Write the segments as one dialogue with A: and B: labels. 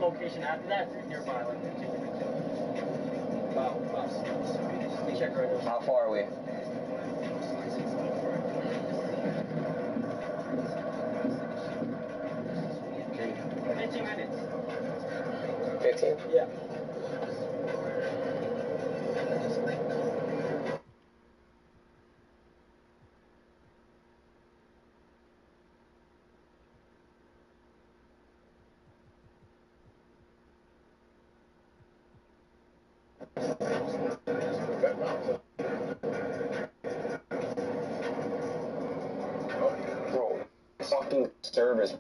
A: location after that is nearby, like 2 minutes. Let me check right now.
B: How far are we?
A: Okay. 15 minutes.
B: 15?
A: Yeah.
B: Bro, fucking service.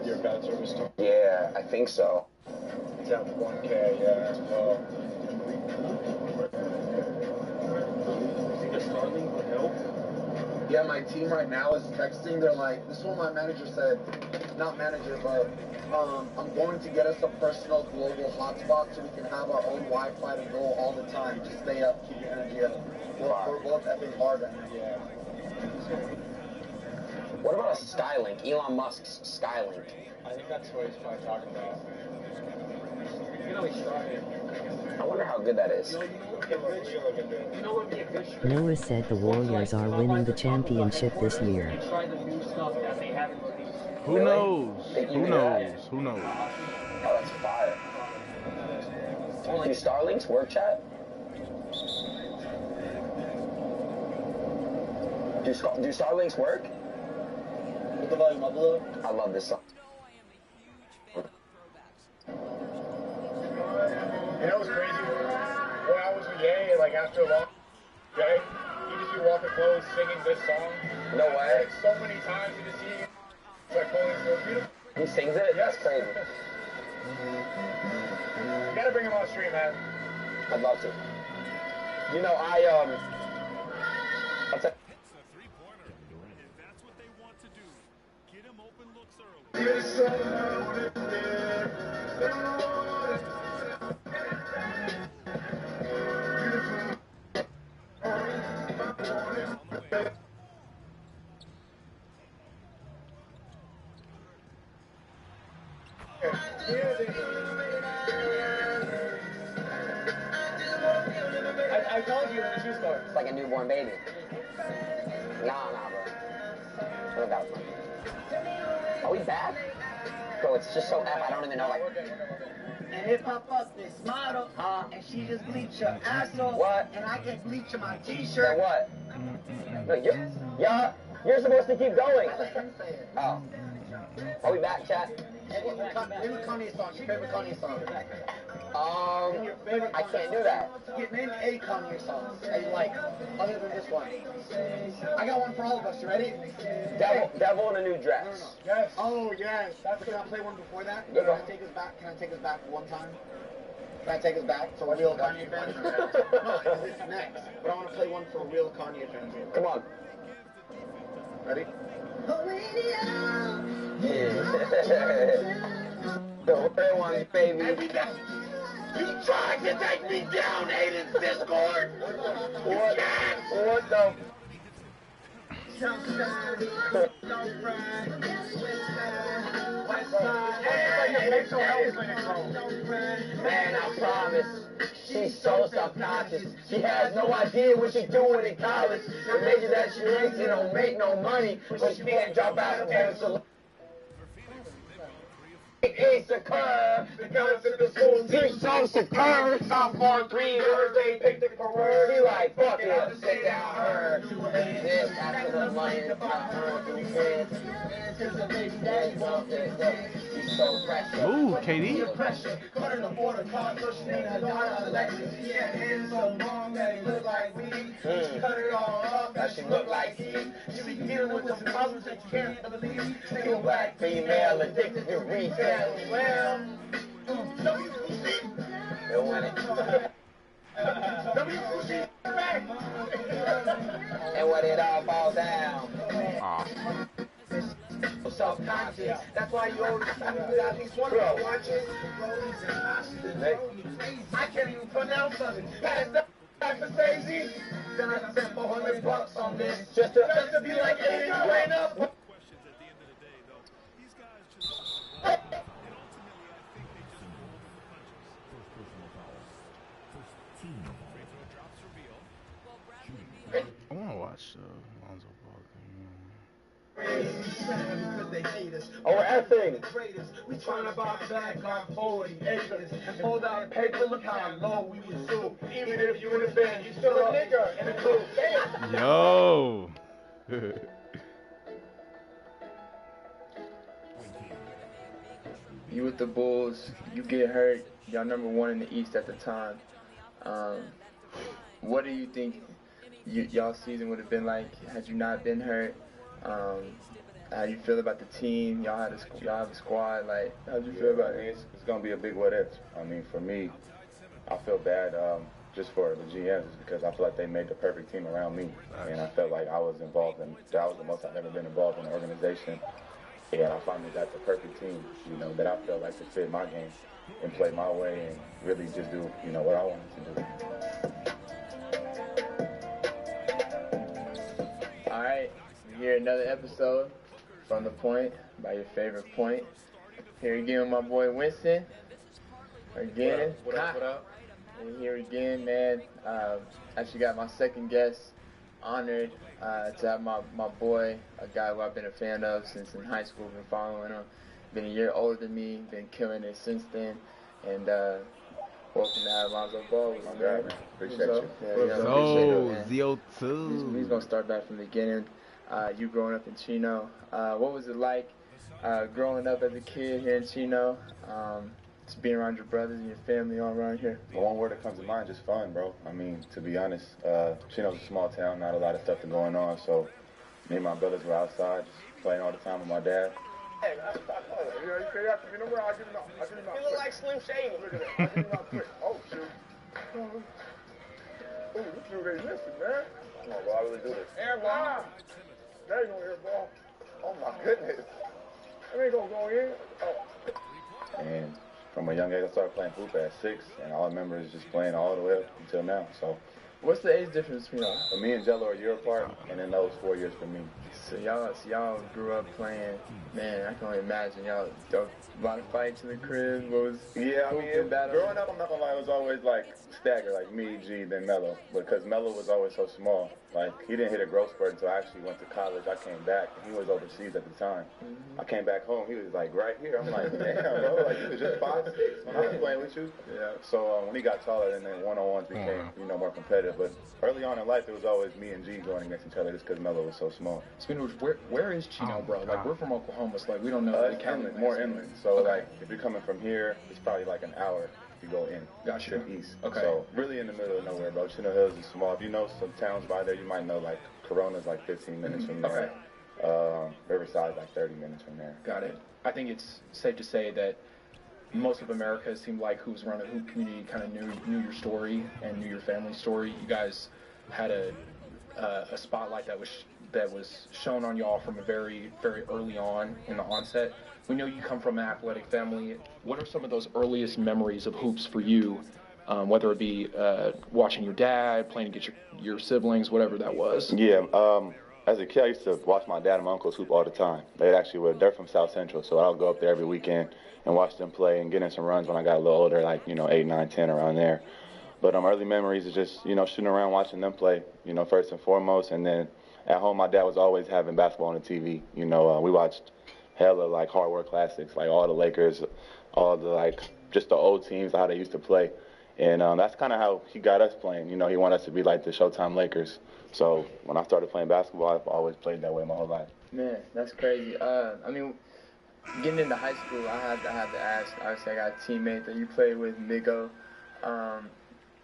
C: Your bad service too?
B: Yeah, I think so.
C: It's at 1K, yeah, as well.
A: You think a Starlink would help?
D: Yeah, my team right now is texting. They're like, this is what my manager said. Not manager, but I'm going to get us a personal global hotspot so we can have our own Wi-Fi to go all the time. Just stay up, keep your energy up. We're both effing hard right now.
C: Yeah.
B: What about a Skylink? Elon Musk's Skylink.
C: I think that's what he's probably talking about.
A: You know he started.
B: I wonder how good that is.
A: You know what would be a good strategy?
E: Noah said the Warriors are winning the championship this year.
A: Try the new stuff that they haven't released.
F: Who knows? Who knows? Who knows?
B: Oh, that's fire. Do Starlinks work, chat? Do Starlinks work?
D: Put the volume up a little.
B: I love this song.
C: You know what's crazy? When I was with Ye, like after a long day, you just be walking close singing this song.
B: No way.
C: Like so many times you just see it's like holy so beautiful.
B: He sings it? That's crazy.
C: You gotta bring him on stream, man.
B: I'd love to. You know, I'll tell
C: I told you in the shoe store.
B: it's like a newborn baby. Nah, bro. What about it? Are we bad? Bro, it's just so F, I don't even know, like...
G: And if I fuck this model, and she just bleach her asshole,
B: What?
G: and I can bleach her my
B: Then
G: t-shirt.
B: what? No, you're supposed to keep going.
G: I let him say it.
B: Oh. Are we back, chat?
G: Name a Kanye song, your favorite Kanye song.
B: I can't do that.
G: Name a Kanye song that you like, other than this one. I got one for all of us, you ready?
B: Devil in a New Dress.
C: Yes.
G: Oh, yes. Can I play one before that?
B: Yeah,
G: Can I take us back? Can I take us back one time? Can I take us back for a real Kanye fan? No, because it's next. But I want to play one for a real Kanye fan.
B: Come on.
G: Ready?
B: The real ones, baby.
G: You tried to take me down, Aiden's Discord!
B: What the... Man, I promise, she's so subconscious. She has no idea what she's doing in college. The major that she makes, it don't make no money, but she can't drop out of pencil. It's a curve, the guns in the school teach so superb. Sophomore 3 words, they picked it for words. She like, fuck it, I'll just sit down her. This after the money, the pop her through kids. She's so precious.
F: Ooh, KD.
G: Pressure, cut in the border, car, pushing in her daughter, Alexis. She had hands so long that it looked like weed. She cut it all off, that she looked like Eve. She be dealing with some problems that you can't believe. Single black female addicted to retail. Well, WC.
B: They'll win it.
G: WC back.
B: And when it all falls down.
G: Self-conscious. That's why you always see me with at least one of my watches. I can't even pronounce them. That's the Anastasia. Then I spent $400 on this just to be like, hey, ran up.
F: Lonzo Ball.
G: Because they hate us.
B: Oh, effing.
G: We trying to buy back our 40 acres and hold out paper. Look how low we can sue. Even if you in the band, you still a nigga in the crew. Damn.
F: Yo.
B: You with the Bulls, you get hurt. Y'all #1 in the East at the time. What do you think y'all season would have been like had you not been hurt? How do you feel about the team? Y'all have a squad. Like, how do you feel about it?
H: It's gonna be a big what if. I mean, for me, I feel bad just for the GMs because I feel like they made the perfect team around me, and I felt like I was involved in. That was the most I've ever been involved in an organization, and I finally got the perfect team. You know, that I felt like to fit my game and play my way and really just do what I wanted to do.
B: All right, here another episode from The Point by your favorite point. Here again with my boy Winston. Again.
C: What up?
B: And here again, man. Actually got my second guest. Honored to have my boy, a guy who I've been a fan of since in high school. Been following him. Been a year older than me. Been killing it since then. And welcome to have Lonzo Ball with me, man.
H: Appreciate you.
F: ZO2.
B: He's gonna start back from the beginning. You growing up in Chino, what was it like growing up as a kid here in Chino? Just being around your brothers and your family all around here.
H: The one word that comes to mind, just fun, bro. I mean, to be honest, Chino's a small town, not a lot of stuff going on, so me and my brothers were outside just playing all the time with my dad.
C: Hey, man, stop playing. You know, you say that to me, no more, I'll give him out.
B: You look like Slim Shady.
C: Look at that. I'll give him out quick. Oh, shoot. Oh, you two, they listen, man.
H: Come on, bro, I really do this.
C: Air ball. There you go, air ball. Oh, my goodness. It ain't gonna go in. Oh.
H: And from a young age, I started playing hoop at 6, and all I remember is just playing all the way up until now. So,
B: what's the age difference between y'all?
H: me and Jello are a year apart, and then those 4 years for me.
B: So y'all grew up playing. Man, I can only imagine y'all. A lot of fights in the crib. What was?
H: Yeah, I mean,
B: hooping, battling?
H: growing up, I'm not gonna lie, it was always like staggered, like me, G, then Mello, because Mello was always so small. Like, he didn't hit a growth spurt until I actually went to college. I came back, and he was overseas at the time. I came back home, he was like right here. I'm like, damn, bro, like you was just 5'6" when I was playing with you.
B: Yeah.
H: So when he got taller, then one-on-ones became, more competitive. But early on in life, it was always me and G going against each other just because Mello was so small.
I: Speaking of which, where is Chino, bro? Like, we're from Oklahoma, so like we don't know the
H: It's
I: county.
H: inland, more inland. So like, if you're coming from here, it's probably like an hour if you go in.
I: Gotcha.
H: To the east.
I: Okay.
H: So really in the middle of nowhere, bro. Chino Hills is small. If you know some towns by there, you might know like Corona's like 15 minutes from there. Riverside's like 30 minutes from there.
I: Got it. I think it's safe to say that most of America, it seemed like, who's around the hoop community kind of knew your story and knew your family's story. You guys had a spotlight that was shown on y'all from a very, very early on in the onset. We know you come from an athletic family. What are some of those earliest memories of hoops for you? Whether it be watching your dad, playing against your siblings, whatever that was.
H: Yeah, as a kid, I used to watch my dad and my uncles hoop all the time. They're from South Central, so I'll go up there every weekend and watch them play and get in some runs when I got a little older, like, 8, 9, 10, around there. But early memories is just, shooting around, watching them play, first and foremost. And then at home, my dad was always having basketball on the TV. We watched hella, like, hardware classics, like all the Lakers, all the, like, just the old teams, how they used to play. And that's kind of how he got us playing. He wanted us to be like the Showtime Lakers. So when I started playing basketball, I've always played that way my whole life.
B: Man, that's crazy. I mean, getting into high school, I had to ask. Obviously, I got a teammate that you played with, Migo. I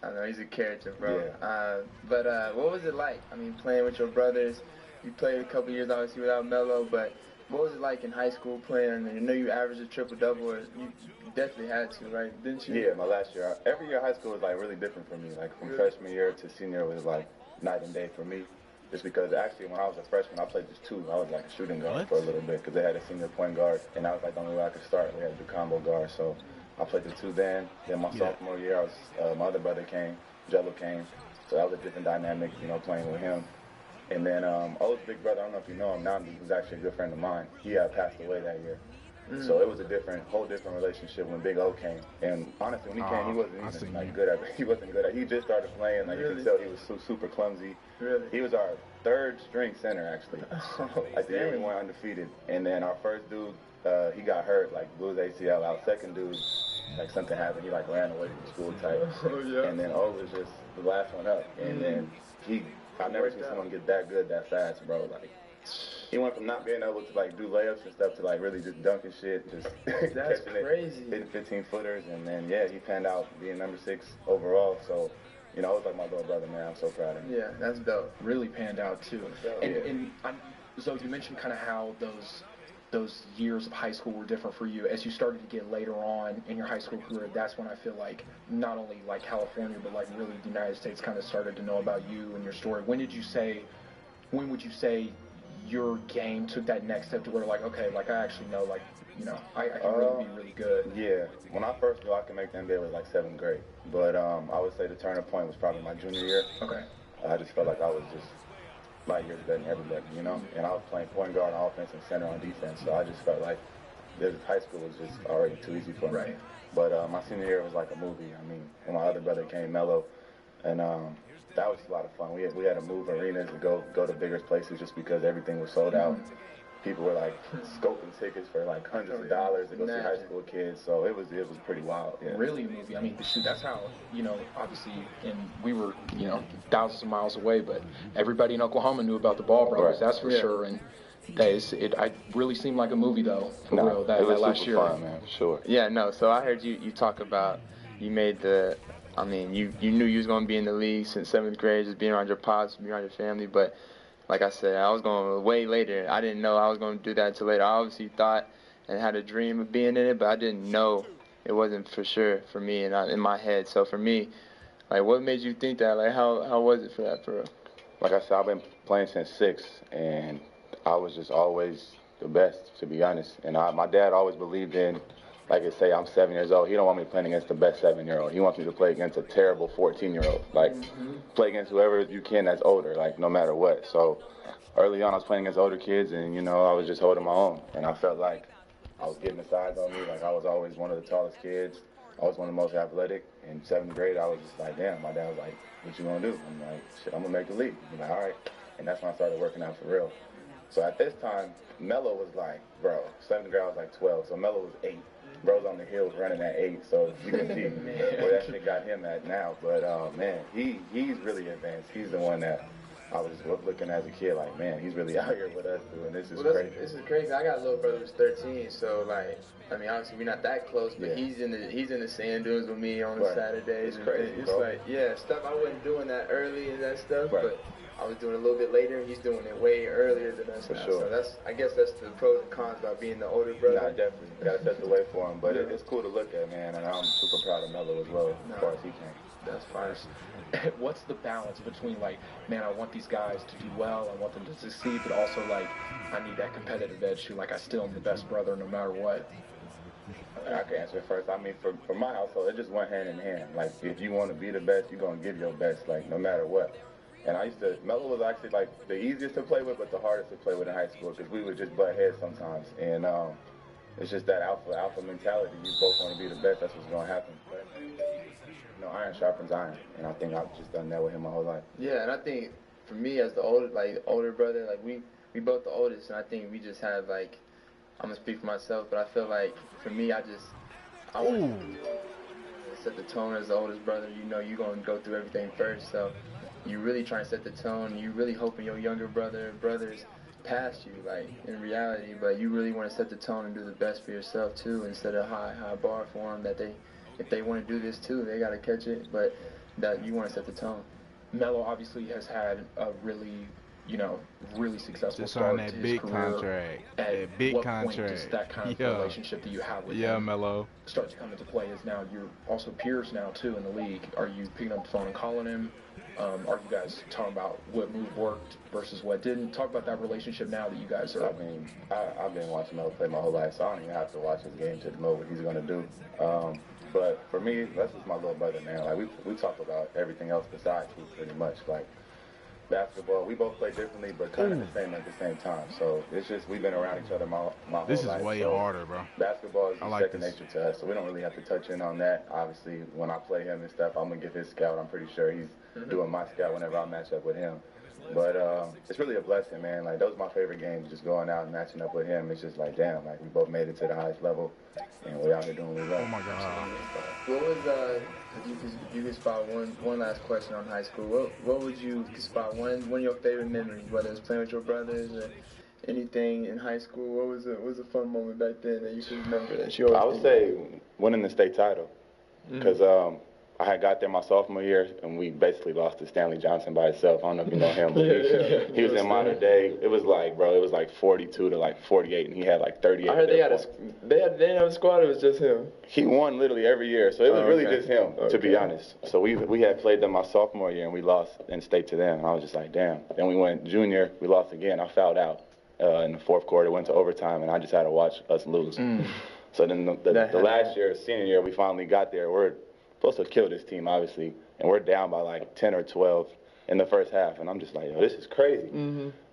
B: know he's a character, bro.
H: Yeah.
B: But what was it like? I mean, playing with your brothers. You played a couple years, obviously, without Melo, but what was it like in high school playing? I know you averaged a triple-double. You definitely had to, right? Didn't you?
H: Yeah, my last year. Every year high school was, like, really different for me. Like, from freshman year to senior was, like, night and day for me. Just because, actually, when I was a freshman, I played just 2. I was, like, a shooting guard for a little bit because they had a senior point guard, and that was, like, the only way I could start. We had to do combo guard, so I played the 2 then. Then my sophomore year, my other brother came, Jello came, so that was a different dynamic, playing with him. And then O's big brother, I don't know if you know him, Namdi, who's actually a good friend of mine, he passed away that year. So it was a whole different relationship when Big O came. And honestly, when he came, he wasn't even good at it. He wasn't good at it. He just started playing. Like, you could tell he was super clumsy.
B: Really?
H: He was our third string center, actually. Like the year we went undefeated. And then our first dude, he got hurt, like blew his ACL out. Second dude, like something happened. He like ran away from school type. And then O was just the last one up. And then I've never seen someone get that good that fast, bro. Like, he went from not being able to like do layups and stuff to like really just dunking shit, just catching it, hitting 15-footers, and then he panned out being number 6 overall. So, you know, it was like my little brother, man. I'm so proud of him.
I: Yeah, that's dope. Really panned out too. And so you mentioned kind of how those years of high school were different for you. As you started to get later on in your high school career, that's when I feel like not only like California, but like really the United States kind of started to know about you and your story. When would you say your game took that next step to where like, okay, like I actually know, like, you know, I can really be really good?
H: Yeah, when I first knew I could make the NBA was like 7th grade. But I would say the turning point was probably my junior year.
I: Okay.
H: I just felt like I was just light years better than everybody, you know? And I was playing point guard on offense and center on defense, so I just felt like high school was just already too easy for me.
I: Right.
H: But my senior year was like a movie. I mean, when my other brother came, Melo, and that was a lot of fun. We had to move arenas and go to bigger places just because everything was sold out. People were like scoping tickets for like hundreds of dollars to go see high school kids. So it was pretty wild. Yeah.
I: Really a movie. I mean, shoot, that's how, you know, obviously, and we were, you know, thousands of miles away, but everybody in Oklahoma knew about the Ball Brothers, that's for sure. And it really seemed like a movie though, for real, that last year.
H: Fun, man, for sure.
B: Yeah, no. So I heard you talk about you made the. I mean, you knew you was gonna be in the league since 7th grade, just being around your pops, being around your family. But like I said, I was going way later. I didn't know I was gonna do that until later. I obviously thought and had a dream of being in it, but I didn't know it wasn't for sure for me and in my head. So for me, like, what made you think that? Like, how was it for that, for real?
H: Like I said, I've been playing since 6, and I was just always the best, to be honest. And my dad always believed in, like I say, I'm 7 years old. He don't want me playing against the best 7-year-old. He wants me to play against a terrible 14-year-old. Like, play against whoever you can that's older, like, no matter what. So early on, I was playing against older kids, and, you know, I was just holding my own. And I felt like I was getting the size on me. Like, I was always one of the tallest kids. I was one of the most athletic. In 7th grade, I was just like, damn. My dad was like, what you gonna do? I'm like, shit, I'm gonna make the league. He's like, all right. And that's when I started working out for real. So at this time, Melo was like, bro, 7th grade, I was like 12. So Melo was 8. Bro's on the hills running at 8, so you can see where that shit got him at now. But man, he's really advanced. He's the one that I was looking as a kid like, man, he's really out here with us doing this. Is crazy.
B: This is crazy. I got a little brother who's 13, so like, I mean, obviously we're not that close, but he's in the sand dunes with me on the Saturdays.
H: It's crazy,
B: it's
H: bro.
B: like, yeah, stuff I wasn't doing that early and that stuff, but I was doing it a little bit later. He's doing it way earlier than us now.
H: Sure.
B: So I guess that's the pros and cons about being the older brother.
H: Nah, definitely. Gotta set the way for him. But it's cool to look at, man, and I'm super proud of Melo as well, as far as he can.
I: That's fire. What's the balance between, like, man, I want these guys to do well, I want them to succeed, but also, like, I need that competitive edge too. Like, I still am the best brother no matter what.
H: I can answer it first. I mean, for my household, it just went hand in hand. Like, if you want to be the best, you're going to give your best, like, no matter what. And Melo was actually, like, the easiest to play with, but the hardest to play with in high school, because we would just butt heads sometimes. And it's just that alpha mentality. You both want to be the best. That's what's going to happen. But, you know, iron sharpens iron. And I think I've just done that with him my whole life.
B: Yeah, and I think for me as the older brother, like, we both the oldest, and I think we just have, like, I'm going to speak for myself, but I feel like, for me, I want to set the tone as the oldest brother. You know you're going to go through everything first, so you really try and set the tone. You really hoping your younger brothers pass you, like, in reality, but you really want to set the tone and do the best for yourself, too, and set a high bar for them that if they want to do this, too, they got to catch it, but that you want to set the tone.
I: Melo obviously has had a really, you know, really successful
F: Just
I: start
F: on that
I: to his
F: big
I: career.
F: contract.
I: At
F: That big
I: what
F: contract.
I: point does that kind of relationship that you have with him
F: Melo.
I: start to come into play? Is now you're also peers now too in the league. Are you picking up the phone and calling him? Are you guys talking about what move worked versus what didn't? Talk about that relationship now that you guys are.
H: I mean, I've been watching Melo play my whole life, so I don't even have to watch his game to know what he's going to do. But for me, that's just my little brother, man. Like, we talk about everything else besides food pretty much. Like, basketball, we both play differently, but kind of the same at the same time. So it's just, we've been around each other my whole life.
F: This is way harder, bro.
H: Basketball is
F: like
H: second nature to us, so we don't really have to touch in on that. Obviously, when I play him and stuff, I'm going to get his scout. I'm pretty sure he's doing my scout whenever I match up with him. But it's really a blessing, man. Like, those are my favorite games, just going out and matching up with him. It's just like, damn, like, we both made it to the highest level, and we're out here doing what we love.
F: Oh my God.
B: What was you could spot one last question on high school. What would you spot one of your favorite memories, whether it's playing with your brothers or anything in high school? What was a fun moment back then that you can remember that you always
H: I would say winning the state title, because I had got there my sophomore year, and we basically lost to Stanley Johnson by itself. I don't know if you know him, but he was in modern day. It was like, bro, it was like 42 to like 48, and he had like 38.
B: I heard they didn't have a squad. It was just him.
H: He won literally every year, so it was really just him, to be honest. So we had played them my sophomore year, and we lost in state to them. And I was just like, damn. Then we went junior, we lost again. I fouled out in the fourth quarter, went to overtime, and I just had to watch us lose. So then the last year, senior year, we finally got there. We're supposed to kill this team, obviously, and we're down by like 10 or 12 in the first half, and I'm just like, yo, this is crazy.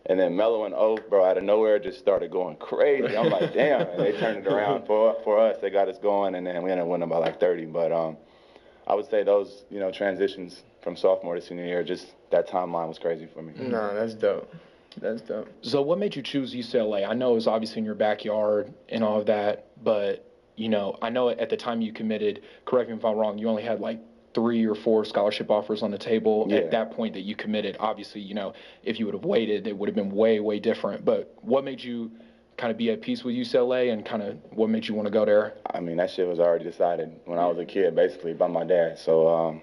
H: And then Melo and O, bro, out of nowhere just started going crazy. I'm like, damn, and they turned it around for us. They got us going, and then we ended up winning by like 30. But I would say those, transitions from sophomore to senior year, just that timeline was crazy for me.
B: No, that's dope. That's dope.
I: So what made you choose UCLA? I know it was obviously in your backyard and all of that, but I know at the time you committed, correct me if I'm wrong, you only had like 3 or 4 scholarship offers on the table at that point that you committed. Obviously, if you would have waited, it would have been way, way different. But what made you kind of be at peace with UCLA, and kind of what made you want to go there?
H: I mean, that shit was already decided when I was a kid, basically, by my dad. So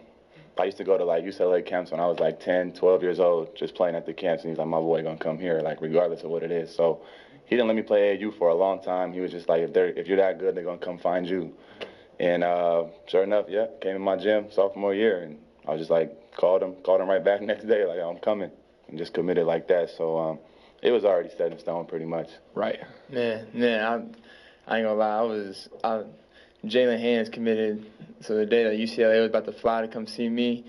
H: I used to go to like UCLA camps when I was like 10, 12 years old, just playing at the camps, and he's like, my boy gonna come here, like regardless of what it is. So he didn't let me play AAU for a long time. He was just like, if you're that good, they're gonna come find you. And sure enough, came in my gym sophomore year, and I was just like, called him right back next day, like, I'm coming, and just committed like that. So it was already set in stone pretty much.
B: Right. Man, I ain't gonna lie, Jalen Hands committed, so the day that UCLA was about to fly to come see me,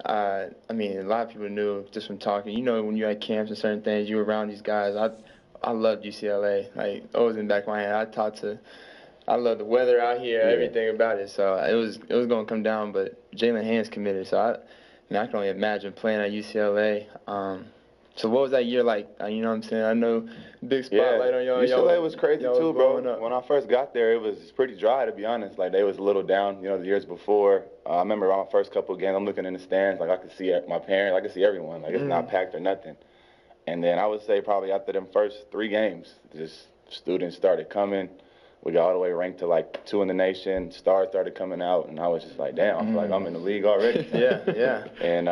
B: I mean, a lot of people knew just from talking. When you're at camps and certain things, you were around these guys. I loved UCLA. Like, always in the back of my head, I love the weather out here, everything about it. So it was going to come down, but Jalen Hands committed. So I can only imagine playing at UCLA. So what was that year like? You know what I'm saying? I know big spotlight on y'all.
H: UCLA was crazy too, bro. When I first got there, it was pretty dry, to be honest. Like, they was a little down, the years before. I remember my first couple of games, I'm looking in the stands, like, I could see my parents, I could see everyone. Like, it's not packed or nothing. And then I would say probably after them first 3 games, just students started coming. We got all the way ranked to like 2 in the nation. Stars started coming out, and I was just like, damn, I feel like I'm in the league already.
B: Yeah.
H: And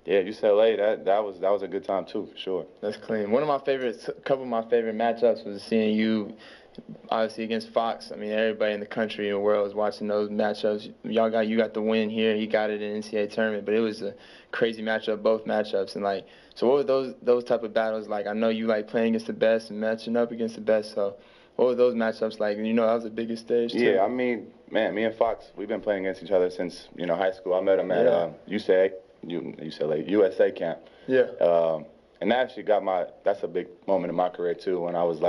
H: UCLA, that was a good time too, for sure.
B: That's clean. Couple of my favorite matchups was seeing you, obviously against Fox. I mean, everybody in the country and the world was watching those matchups. You got the win here. He got it in the NCAA tournament, but it was a crazy matchup, both matchups. And like, so what were those type of battles like? I know you like playing against the best and matching up against the best. So what were those matchups like? And that was the biggest stage too.
H: Yeah, I mean, man, me and Fox, we've been playing against each other since high school. I met him at UCLA USA camp.
B: Yeah.
H: And that actually that's a big moment in my career too, when I was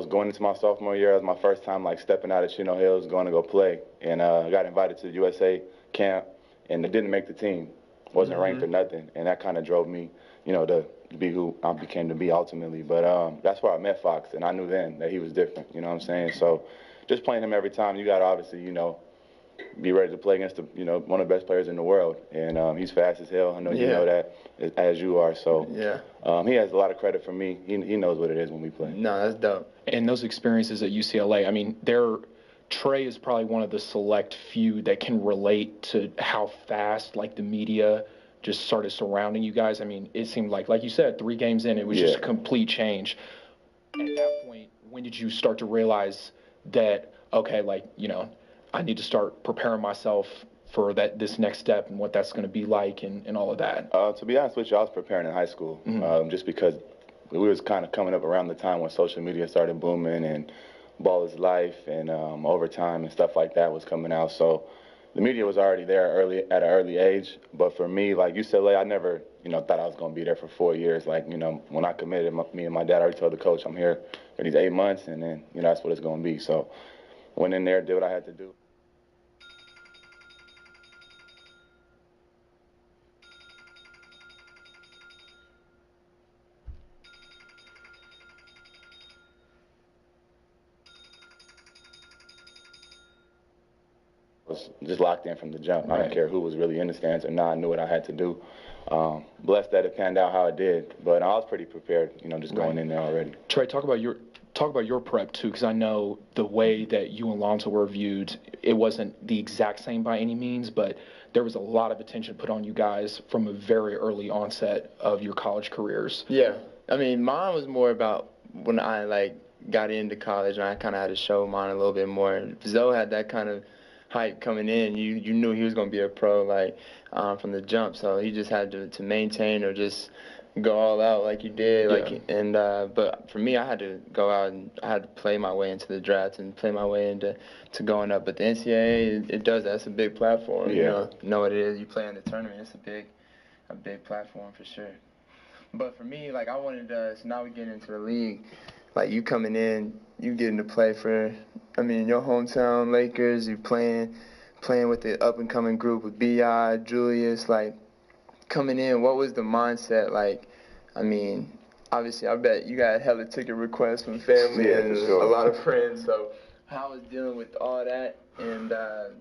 H: going into my sophomore year. It was my first time like stepping out of Chino Hills, going to go play. And I got invited to the USA camp, and it didn't make the team. Wasn't ranked or nothing. And that kind of drove me, to be who I became to be ultimately. But that's where I met Fox, and I knew then that he was different, you know what I'm saying? So just playing him every time, you got to obviously, be ready to play against one of the best players in the world. And he's fast as hell. I know you know that, as you are. So he has a lot of credit from me. He knows what it is when we play.
B: No, that's dope.
I: And those experiences at UCLA, I mean, Trey is probably one of the select few that can relate to how fast, like, the media just started surrounding you guys. I mean, it seemed like you said, 3 games in, it was just a complete change. At that point, when did you start to realize that, okay, I need to start preparing myself for this next step and what that's going to be like and all of that?
H: To be honest with you, I was preparing in high school, just because we was kind of coming up around the time when social media started booming and Ball is Life and Overtime and stuff like that was coming out. So the media was already there at an early age. But for me, like UCLA, I never, thought I was going to be there for 4 years. Like, when I committed, me and my dad already told the coach, I'm here for these 8 months, and then, that's what it's going to be. So went in there, did what I had to do. was just locked in from the jump. I didn't care who was really in the stands or not. I knew what I had to do. Blessed that it panned out how it did, but I was pretty prepared, just going in there already.
I: Trey, talk about your prep too, because I know the way that you and Lonzo were viewed, it wasn't the exact same by any means, but there was a lot of attention put on you guys from a very early onset of your college careers.
J: Yeah, I mean, mine was more about when I got into college and I kind of had to show mine a little bit more. Zoe had that kind of hype coming in. You knew he was going to be a pro from the jump, so he just had to maintain or just go all out like you did. But for me, I had to go out and I had to play my way into the draft and play my way into going up. But the NCAA, it does that. It's a big platform.
H: Yeah.
J: You know what it is. You play in the tournament. It's a big platform for sure. But for me, I wanted so now we get into the league. You coming in, you getting to play for, your hometown Lakers. You playing with the up and coming group with B.I., Julius. Coming in, what was the mindset like? Obviously, I bet you got hella ticket requests from family and
H: sure.
J: a lot of friends. So how was dealing with all that and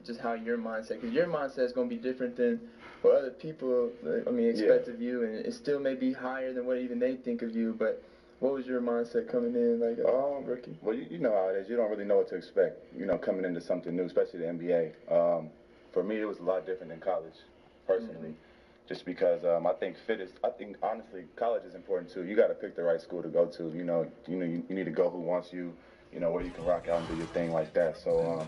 J: just how your mindset? Because your mindset is going to be different than what other people, expect of you, and it still may be higher than what even they think of you. But what was your mindset coming in, rookie?
H: Well, you know how it is. You don't really know what to expect, coming into something new, especially the NBA. For me, it was a lot different than college, personally. Mm-hmm. Just because I think honestly, college is important too. You got to pick the right school to go to. You need to go who wants you, where you can rock out and do your thing like that. So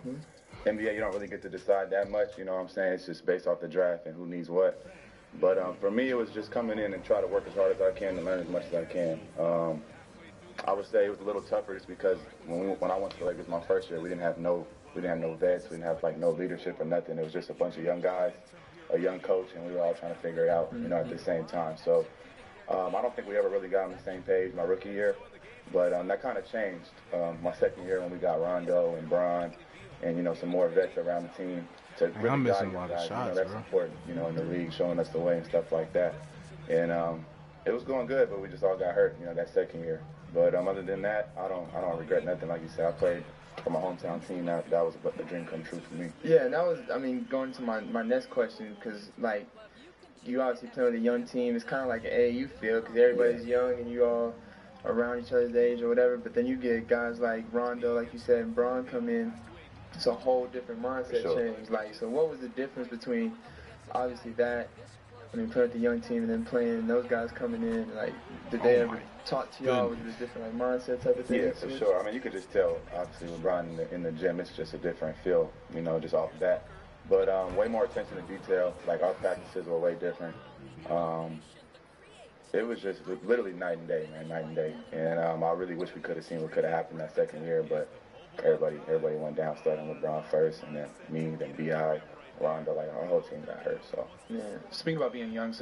H: NBA, you don't really get to decide that much. You know what I'm saying? It's just based off the draft and who needs what. But for me, it was just coming in and try to work as hard as I can and learn as much as I can. I would say it was a little tougher just because when I went to the Lakers my first year, we didn't have no vets, we didn't have no leadership or nothing. It was just a bunch of young guys, a young coach, and we were all trying to figure it out, at the same time. So I don't think we ever really got on the same page my rookie year, but that kind of changed my second year when we got Rondo and Bron and some more vets around the team.
F: I'm missing a lot of shots,
H: that's
F: bro.
H: important, in the league, showing us the way and stuff like that. And it was going good, but we just all got hurt, that second year. But other than that, I don't regret nothing. Like you said, I played for my hometown team. That was a dream come true for me.
J: Yeah, and that was, going to my next question, because, you obviously play with a young team. It's kind of like an AAU feel, because everybody's young and you all around each other's age or whatever. But then you get guys like Rondo, like you said, and Bron come in. It's a whole different mindset change. So what was the difference between, obviously, that, playing with the young team and then playing those guys coming in? Did they ever talk to y'all? Was it a different mindset type of thing?
H: Yeah, for sure. You could just tell, obviously, with Brian in the gym, it's just a different feel, just off that. But way more attention to detail. Our practices were way different. It was just literally night and day, man, night and day. And I really wish we could have seen what could have happened that second year, but everybody went down, starting with Bron first, and then me, then B.I., Rondo, our whole team got hurt. So
I: yeah. Speaking about being young,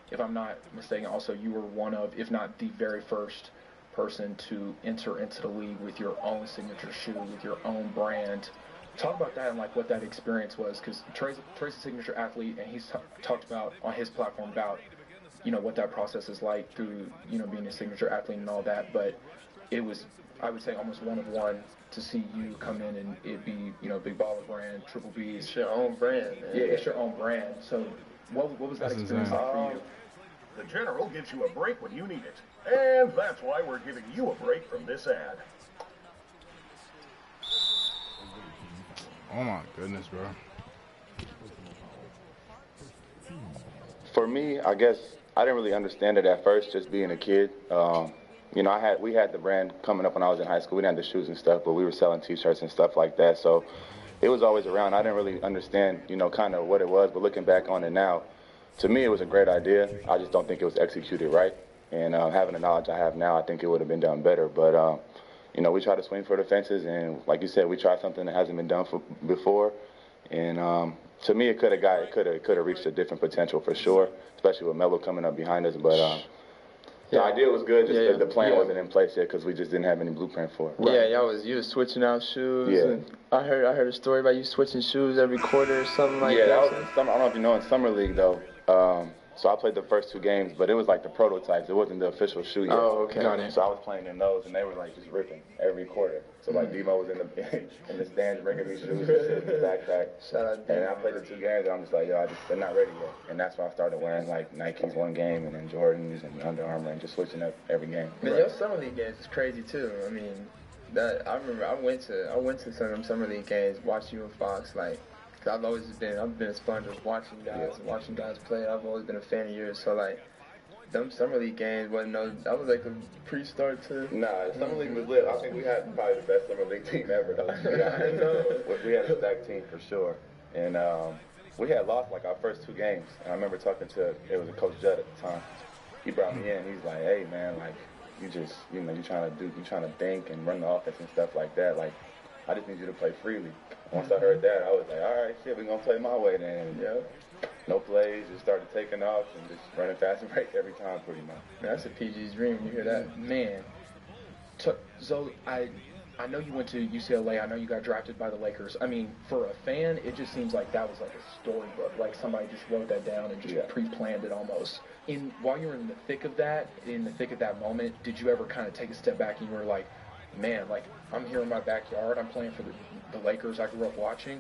I: if I'm not mistaken, also you were one of, if not the very first person to enter into the league with your own signature shoe, with your own brand. Talk about that and what that experience was, because Trey's a signature athlete, and he's talked about on his platform about what that process is like through being a signature athlete and all that. But it was, I would say, almost one of one to see you come in and it be, Big Baller brand, Triple B's.
J: It's your own brand, man.
I: Yeah, it's your own brand. So what was that experience like for you?
K: The General gives you a break when you need it. And that's why we're giving you a break from this ad.
F: Oh my goodness, bro.
H: for me, I guess I didn't really understand it at first, just being a kid. You know, we had the brand coming up when I was in high school. We didn't have the shoes and stuff, but we were selling T-shirts and stuff like that. So it was always around. I didn't really understand, you know, kind of what it was. But looking back on it now, to me, it was a great idea. I just don't think it was executed right. And having the knowledge I have now, I think it would have been done better. But, you know, we try to swing for the fences. And like you said, we tried something that hasn't been done before. And to me, it could have reached a different potential for sure, especially with Melo coming up behind us. But the idea was good. Just the plan wasn't in place yet because we just didn't have any blueprint for it.
J: Yeah, you was switching out shoes.
H: Yeah.
J: And I heard a story about you switching shoes every quarter or something like that.
H: Yeah, that was in summer. I don't know if you know, in summer league though. So I played the first 2 games, but it was like the prototypes. It wasn't the official shoe yet.
I: Oh, okay. Got it.
H: So I was playing in those, and they were like just ripping every quarter. So like Demo was in the stands bringing me shoes and shit, his backpack.
J: Shout out to
H: And I played the 2 games, and I'm just like, yo, they're not ready yet. And that's when I started wearing like Nikes one game, and then Jordans and Under Armour, and just switching up every game.
J: Man, your summer league games is crazy too. I mean, I remember I went to some of them summer league games, watched you and Fox, like. Cause I've been a sponge of watching guys play. I've always been a fan of yours. So like, them summer league games wasn't that was like the pre-start to.
H: Nah, summer league was lit. I think we had probably the best summer league team ever though. I know. We had a stacked team for sure, and we had lost like our first 2 games. And I remember talking to it was a Coach Judd at the time. He brought me in. He's like, hey man, like you trying to think and run the offense and stuff like that. Like I just need you to play freely. Once I heard that, I was like, all right, shit, we're going to play my way then. No plays, just started taking off and just running fast and break every time pretty much.
J: Man, that's a PG's dream. You hear that?
I: Man. So I know you went to UCLA. I know you got drafted by the Lakers. I mean, for a fan, it just seems like that was like a storybook. Like somebody just wrote that down and just pre-planned it almost. While you were in the thick of that moment, did you ever kind of take a step back and you were like, man, like I'm here in my backyard. I'm playing for the Lakers I grew up watching.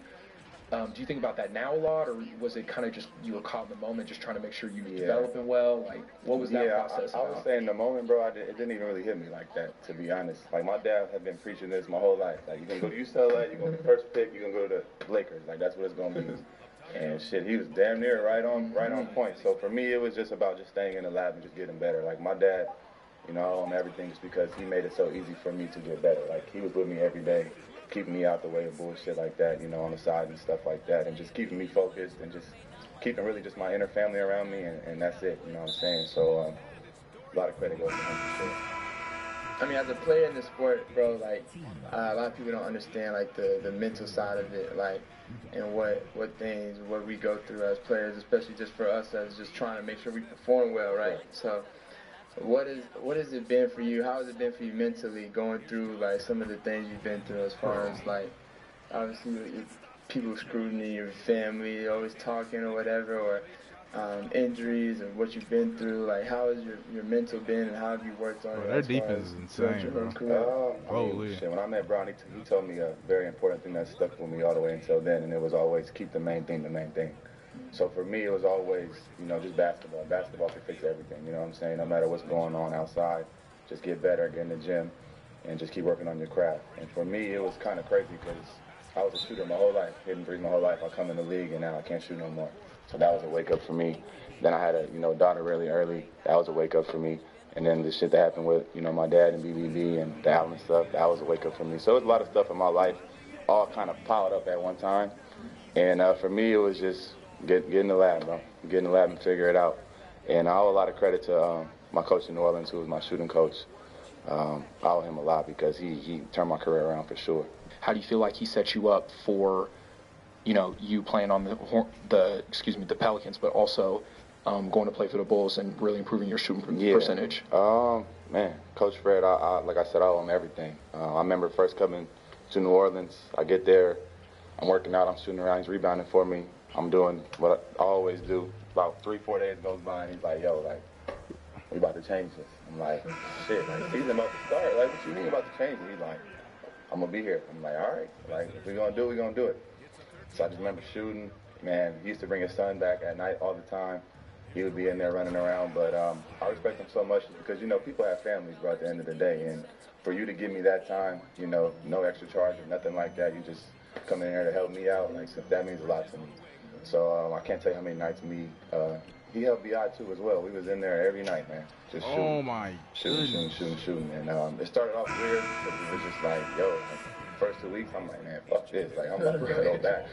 I: Do you think about that now a lot, or was it kind of just you were caught in the moment, just trying to make sure you were developing well? Like, what was that process
H: I would say in the moment, bro, it didn't even really hit me like that, to be honest. Like, my dad had been preaching this my whole life. Like, you're going to go to UCLA, you're going to be first pick, you're going to go to the Lakers. Like, that's what it's going to be. And shit, he was damn near right on point. So for me, it was just about just staying in the lab and just getting better. Like, my dad, you know, I owe him everything just because he made it so easy for me to get better. Like, he was with me every day, keeping me out the way of bullshit like that, you know, on the side and stuff like that, and just keeping me focused and just keeping really just my inner family around me, and that's it, you know what I'm saying? So a lot of credit goes to him for sure.
J: I mean, as a player in the sport, bro, like, a lot of people don't understand, like, the mental side of it, like, and what we go through as players, especially just for us as just trying to make sure we perform well, right? So what has it been for you? How has it been for you mentally going through like some of the things you've been through as far as like obviously people scrutiny, your family always talking or whatever, or injuries and what you've been through? Like how has your mental been and how have you worked on it?
F: Their defense is insane, bro.
H: Holy shit! When I met Brown, he told me a very important thing that stuck with me all the way until then, and it was always keep the main thing the main thing. So for me, it was always, you know, just basketball. Basketball can fix everything, you know what I'm saying? No matter what's going on outside, just get better, get in the gym, and just keep working on your craft. And for me, it was kind of crazy because I was a shooter my whole life, hitting threes my whole life. I come in the league, and now I can't shoot no more. So that was a wake-up for me. Then I had a, you know, daughter really early. That was a wake-up for me. And then the shit that happened with, you know, my dad and BBB and the Allen stuff, that was a wake-up for me. So it was a lot of stuff in my life all kind of piled up at one time. And for me, it was just get in the lab, bro. Get in the lab and figure it out. And I owe a lot of credit to my coach in New Orleans, who was my shooting coach. I owe him a lot because he turned my career around for sure.
I: How do you feel like he set you up for, you know, you playing on the Pelicans, but also going to play for the Bulls and really improving your shooting percentage?
H: Man, Coach Fred, like I said, I owe him everything. I remember first coming to New Orleans. I get there, I'm working out, I'm shooting around, he's rebounding for me. I'm doing what I always do. About 3-4 days goes by, and he's like, yo, like, we about to change this. I'm like, shit, like, season about to start. Like, what you mean about to change it? He's like, I'm going to be here. I'm like, all right. Like, if we're going to do it, we're going to do it. So I just remember shooting. Man, he used to bring his son back at night all the time. He would be in there running around. But I respect him so much because, you know, people have families, bro, at the end of the day. And for you to give me that time, you know, no extra charge or nothing like that, you just come in here to help me out. Like, so that means a lot to me. So I can't tell you how many nights he helped BI too as well. We was in there every night, man. Just shooting.
F: Oh my
H: shooting. And it started off weird because it was just like, yo, like, first 2 weeks, I'm like, man, fuck this. Like, I'm about to go back.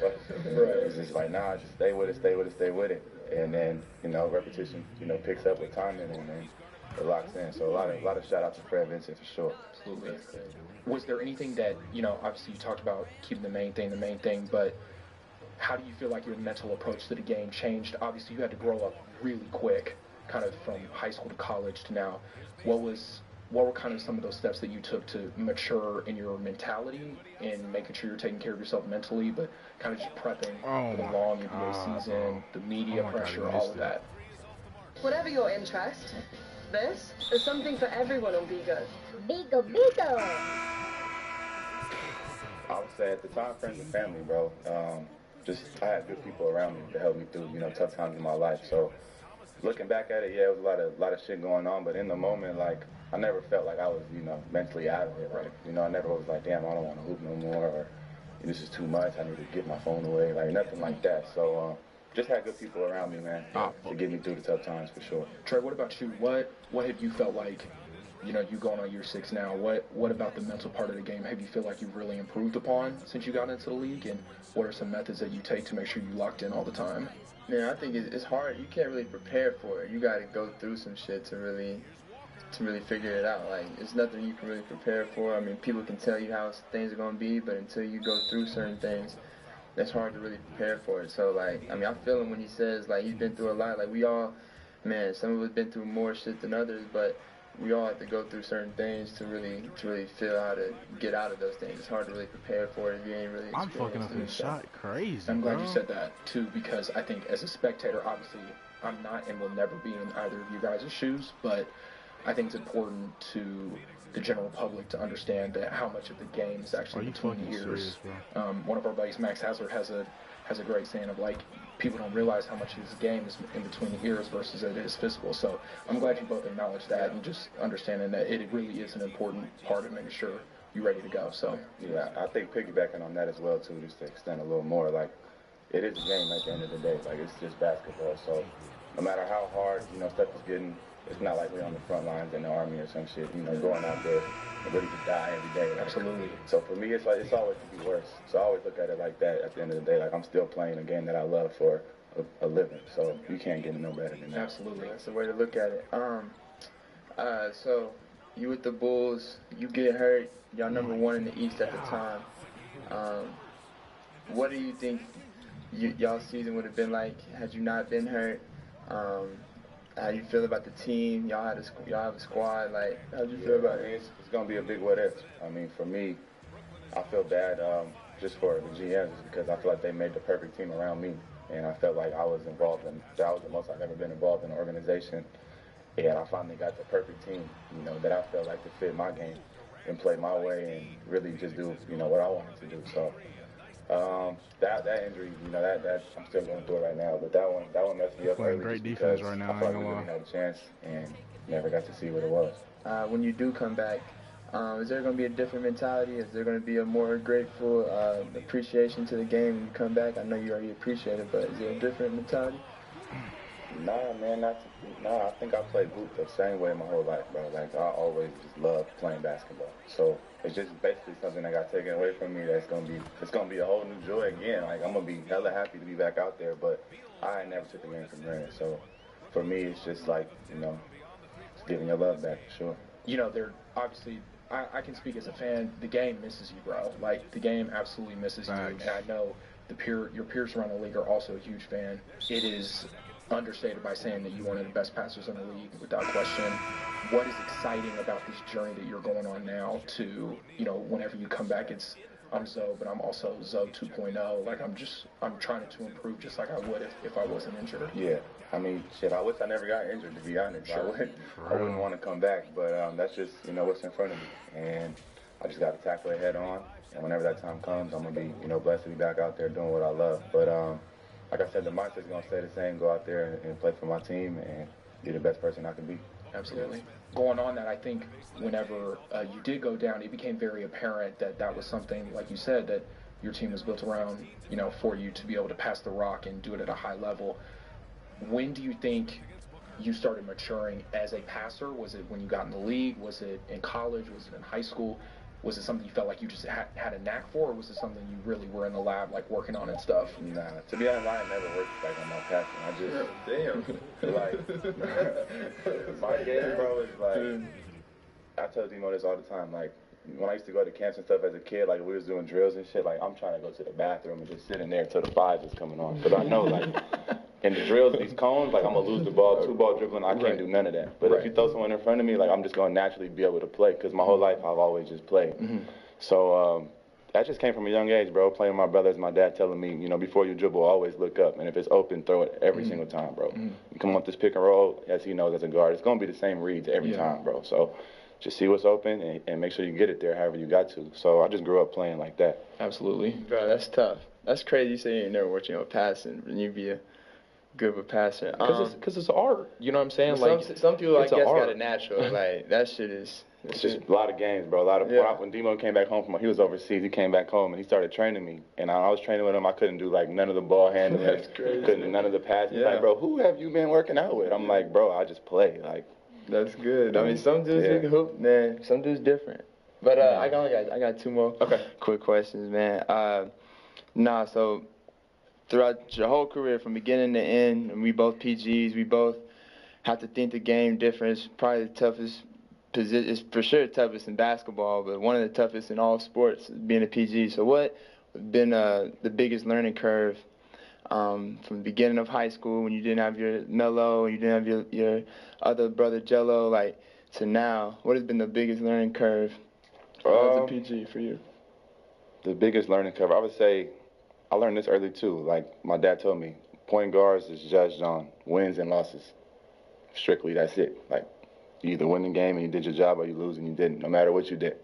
H: It's just like, nah, just stay with it. And then, you know, repetition, you know, picks up with time and then it locks in. So a lot of shout out to Fred Vincent for sure.
I: Absolutely. Was there anything that, you know, obviously you talked about keeping the main thing, but how do you feel like your mental approach to the game changed? Obviously, you had to grow up really quick, kind of from high school to college to now. What were kind of some of those steps that you took to mature in your mentality and making sure you're taking care of yourself mentally, but kind of just prepping for the long NBA season, the media pressure, all of that?
L: Whatever your interest, this is something for everyone on Vigo.
M: Vigo, Vigo!
H: I would say at the time, friends and family, bro. I had good people around me to help me through, tough times in my life. So looking back at it, yeah, it was a lot of shit going on. But in the moment, like, I never felt like I was, mentally out of it. Like, I never was like, damn, I don't want to hoop no more, or this is too much. I need to get my phone away. Like, nothing like that. So just had good people around me, man, to get me through the tough times for sure.
I: Trey, what about you? What have you felt like? You going on year 6 now. What about the mental part of the game have you feel like you've really improved upon since you got into the league? And what are some methods that you take to make sure you locked in all the time?
J: Man, I think it's hard. You can't really prepare for it. You got to go through some shit to really figure it out. Like, it's nothing you can really prepare for. I mean, people can tell you how things are going to be, but until you go through certain things, it's hard to really prepare for it. So, like, I mean, I feel him when he says, like, he's been through a lot. Like, we all, man, some of us been through more shit than others, but we all have to go through certain things to really feel how to get out of those things. It's hard to really prepare for it if you ain't really experienced.
F: I'm fucking up in shot crazy.
I: I'm glad you said that too, because I think as a spectator, obviously I'm not and will never be in either of you guys' shoes, but I think it's important to the general public to understand that how much of the game is actually between the ears. One of our buddies, Max Hazard, has a great saying of, like, people don't realize how much of this game is in between the ears versus it is physical. So I'm glad you both acknowledge that and just understanding that it really is an important part of making sure you're ready to go. So
H: yeah, I think piggybacking on that as well too, just to extend a little more, like, it is a game at the end of the day. Like, it's just basketball. So no matter how hard stuff is getting, it's not like we're on the front lines in the Army or some shit. Going out there and ready to die every day. Like,
I: absolutely.
H: So for me, it's always to be worse. So I always look at it like that. At the end of the day, like, I'm still playing a game that I love for a living. So you can't get no better than that.
J: Absolutely, that's the way to look at it. So you with the Bulls, you get hurt. Y'all number 1 in the East at the time. What do you think y'all season would have been like had you not been hurt? How you feel about the team? Y'all have a squad. Like, how'd you feel about it?
H: It's gonna be a big what if. I mean, for me, I feel bad just for the GMs, because I feel like they made the perfect team around me, and I felt like I was that was the most I've ever been involved in an organization, and I finally got the perfect team, that I felt like to fit my game and play my way and really just do, what I wanted to do. So that injury, that I'm still going through it right now, but that one messed me up.
F: Playing great defense right now.
H: I thought we really had a chance and never got to see what it was.
J: When you do come back, is there going to be a different mentality? Is there going to be a more grateful appreciation to the game when you come back? I know you already appreciate it, but is there a different mentality?
H: Nah, man, I think I played hoop the same way my whole life, bro. Like, I always just loved playing basketball. So it's just basically something that got taken away from me it's gonna be a whole new joy again. Like, I'm gonna be hella happy to be back out there, but I ain't never took the game for granted. So for me, it's just like, it's giving your love back, for sure.
I: They're obviously, I can speak as a fan, the game misses you, bro. Like, the game absolutely misses you, and I know your peers around the league are also a huge fan. It is understated by saying that you're one of the best passers in the league, without question. What is exciting about this journey that you're going on now to, whenever you come back, I'm Zoe, but I'm also Zoe 2.0. Like, I'm trying to improve just like I would if I wasn't injured.
H: Yeah. I mean, shit, I wish I never got injured, to be honest. Sure. I wouldn't want to come back, but that's just, what's in front of me. And I just got to tackle it head on. And whenever that time comes, I'm going to be, blessed to be back out there doing what I love. But, like I said, the mindset's going to stay the same. Go out there and play for my team and be the best person I can be.
I: Absolutely. Going on that, I think whenever you did go down, it became very apparent that was something, like you said, that your team was built around, for you to be able to pass the rock and do it at a high level. When do you think you started maturing as a passer? Was it when you got in the league? Was it in college? Was it in high school? Was it something you felt like you just had a knack for, or was it something you really were in the lab, like, working on and stuff?
H: Nah, to be honest, I ain't never worked like on my passing. I just like my game, bro, is like, I tell Demo this all the time. Like, when I used to go to camps and stuff as a kid, like, we was doing drills and shit, like, I'm trying to go to the bathroom and just sit in there until the fives is coming on, because I know, like, in the drills, these cones, like, I'm going to lose the ball, 2-ball dribbling, I can't do none of that. But if you throw someone in front of me, like, I'm just going to naturally be able to play, because my whole life I've always just played. So That just came from a young age, bro. Playing with my brothers, my dad telling me, you know, before you dribble, always look up. And if it's open, throw it every single time, bro. You come up this pick and roll, as he knows as a guard, it's going to be the same reads every time, bro. So just see what's open and make sure you get it there however you got to. So I just grew up playing like that.
I: Absolutely.
J: Bro, that's tough. That's crazy. You say you ain't never watching on passing, and you be a good of a passer.
I: Because it's art. You know what I'm saying?
J: Some people, I guess,
I: art.
J: got it natural. Like, that shit is...
H: It's just a lot of games, bro. When Demo came back home he was overseas. He came back home and he started training me. And I was training with him. I couldn't do like none of the ball handling.
J: That's crazy.
H: Couldn't do none of the passing. Like, bro, who have you been working out with? I'm like, bro, I just play. Like,
J: that's good. I mean, some dudes who can hoop, man. Some dudes different. But I got two more quick questions, man. So throughout your whole career, from beginning to end, and we both PGs, we both have to think the game different. It's probably the toughest position. It's for sure the toughest in basketball, but one of the toughest in all sports, being a PG. So what has been the biggest learning curve from the beginning of high school when you didn't have your Melo and you didn't have your other brother Jello, like, to now? What has been the biggest learning curve as a PG for you?
H: The biggest learning curve, I would say, I learned this early too. Like my dad told me, point guards is judged on wins and losses. Strictly, that's it. Like, you either win the game and you did your job, or you lose and you didn't, no matter what you did.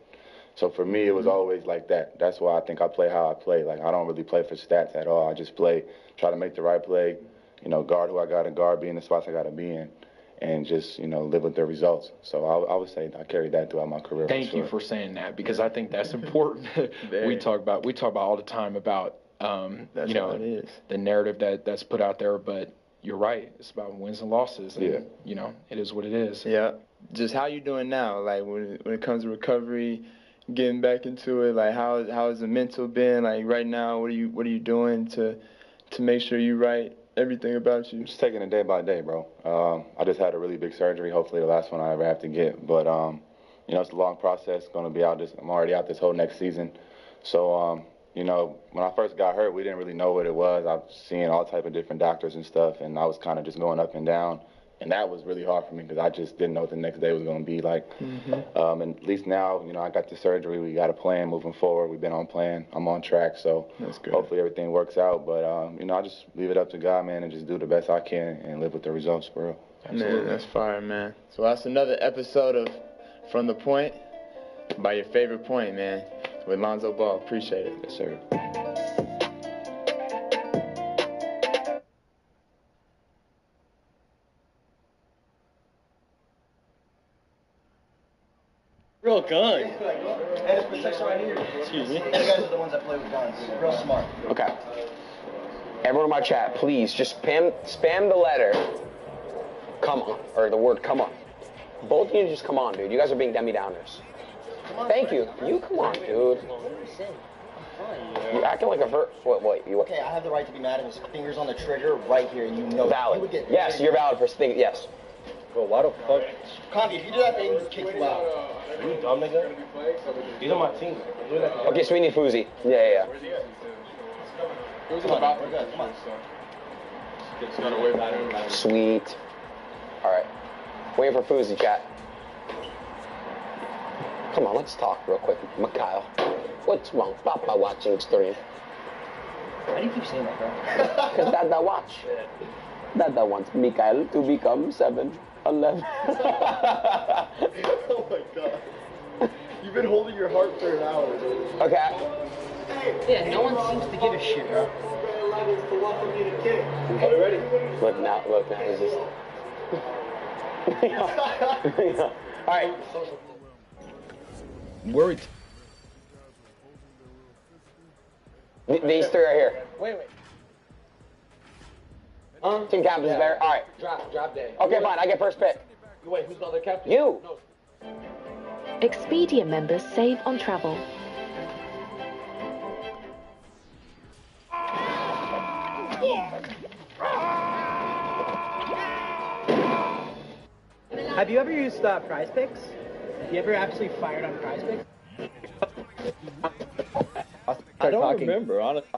H: So for me, it was always like that. That's why I think I play how I play. Like, I don't really play for stats at all. I just play, try to make the right play, you know, guard who I got to guard, be in the spots I got to be in, and just, you know, live with the results. So I would say I carried that throughout my career.
I: Thank you for saying that, because I think that's important. we talk about all the time about, you know, the narrative that's put out there, but you're right. It's about wins and losses. And, you know, it is what it is.
J: Yeah. Just how you doing now? Like, when it comes to recovery, getting back into it, like, how has the mental been? Like, right now, what are you doing to make sure you right everything about you?
H: Just taking it day by day, bro. I just had a really big surgery. Hopefully the last one I ever have to get. But, you know, it's a long process. I'm already out this whole next season. So, you know, when I first got hurt, we didn't really know what it was. I was seeing all type of different doctors and stuff, and I was kind of just going up and down. And that was really hard for me because I just didn't know what the next day was going to be like. And at least now, you know, I got the surgery. We got a plan moving forward. We've been on plan. I'm on track. So hopefully everything works out. But, you know, I just leave it up to God, man, and just do the best I can and live with the results, for real.
J: Man, that's fire, man. So that's another episode of From the Point by your favorite point, man, with Lonzo Ball. Appreciate it.
H: Yes, sir.
A: Real gun.
G: And it's protection right here.
A: Excuse me.
G: You guys are the ones that play with guns. Real smart.
B: Okay. Everyone in my chat, please just spam the letter come on, or the word come on. Both of you just come on, dude. You guys are being Demi-Downers. Thank you. You come on, dude. You're acting like a Wait, you...
G: Okay, I have the right to be mad if his finger's on the trigger right here, and you know
B: valid. Yes, you're valid for thinking, yes.
C: Bro, why the fuck?
G: Condi, if you do that, they would kick you out.
C: Are you dumb, nigga? These are my team.
B: Okay, so we need Fuzi. Yeah.
G: Come on, we're good. Come on.
B: Sweet. All right. Waiting for Fuzi, chat. Come on, let's talk real quick. Mikhail, what's wrong? Papa watching stream.
G: Why do you keep saying that, bro?
B: Because Dada watch. Dada wants Mikhail to become 7'11".
G: Oh my god. You've been holding your heart for an hour.
B: Okay.
L: Yeah, no one seems to give a shit, bro.
G: Are we ready?
B: Look now, he's just... All right.
I: Worried.
B: These three are here.
G: Wait.
B: Team captain is there. All right.
G: Drop day.
B: Okay, fine. I get first pick.
G: Wait, who's the other captain?
B: You.
G: No.
M: Expedia members save on travel.
N: Have you ever used Prize Picks? Have you ever actually fired on Prize Picks?
O: I don't remember, honestly.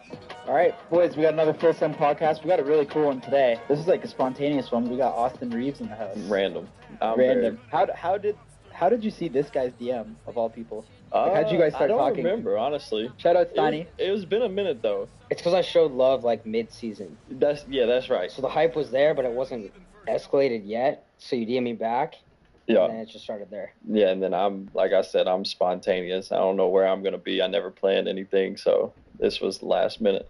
O: All right, boys, we got another Full Send podcast. We got a really cool one today. This is like a spontaneous one. We got Austin Reeves in the house.
P: Random.
O: Random. How did you see this guy's DM of all people? Like, how'd you guys start
M: I don't
O: talking?
M: remember, honestly.
O: Shout out Steiny.
M: It was been a minute, though.
N: It's because I showed love like mid-season.
M: That's right.
N: So the hype was there, but it wasn't escalated yet. So you DM me back.
M: Yeah.
N: And then it just started there.
M: Yeah, and then like I said, I'm spontaneous. I don't know where I'm gonna be. I never planned anything, so this was last minute.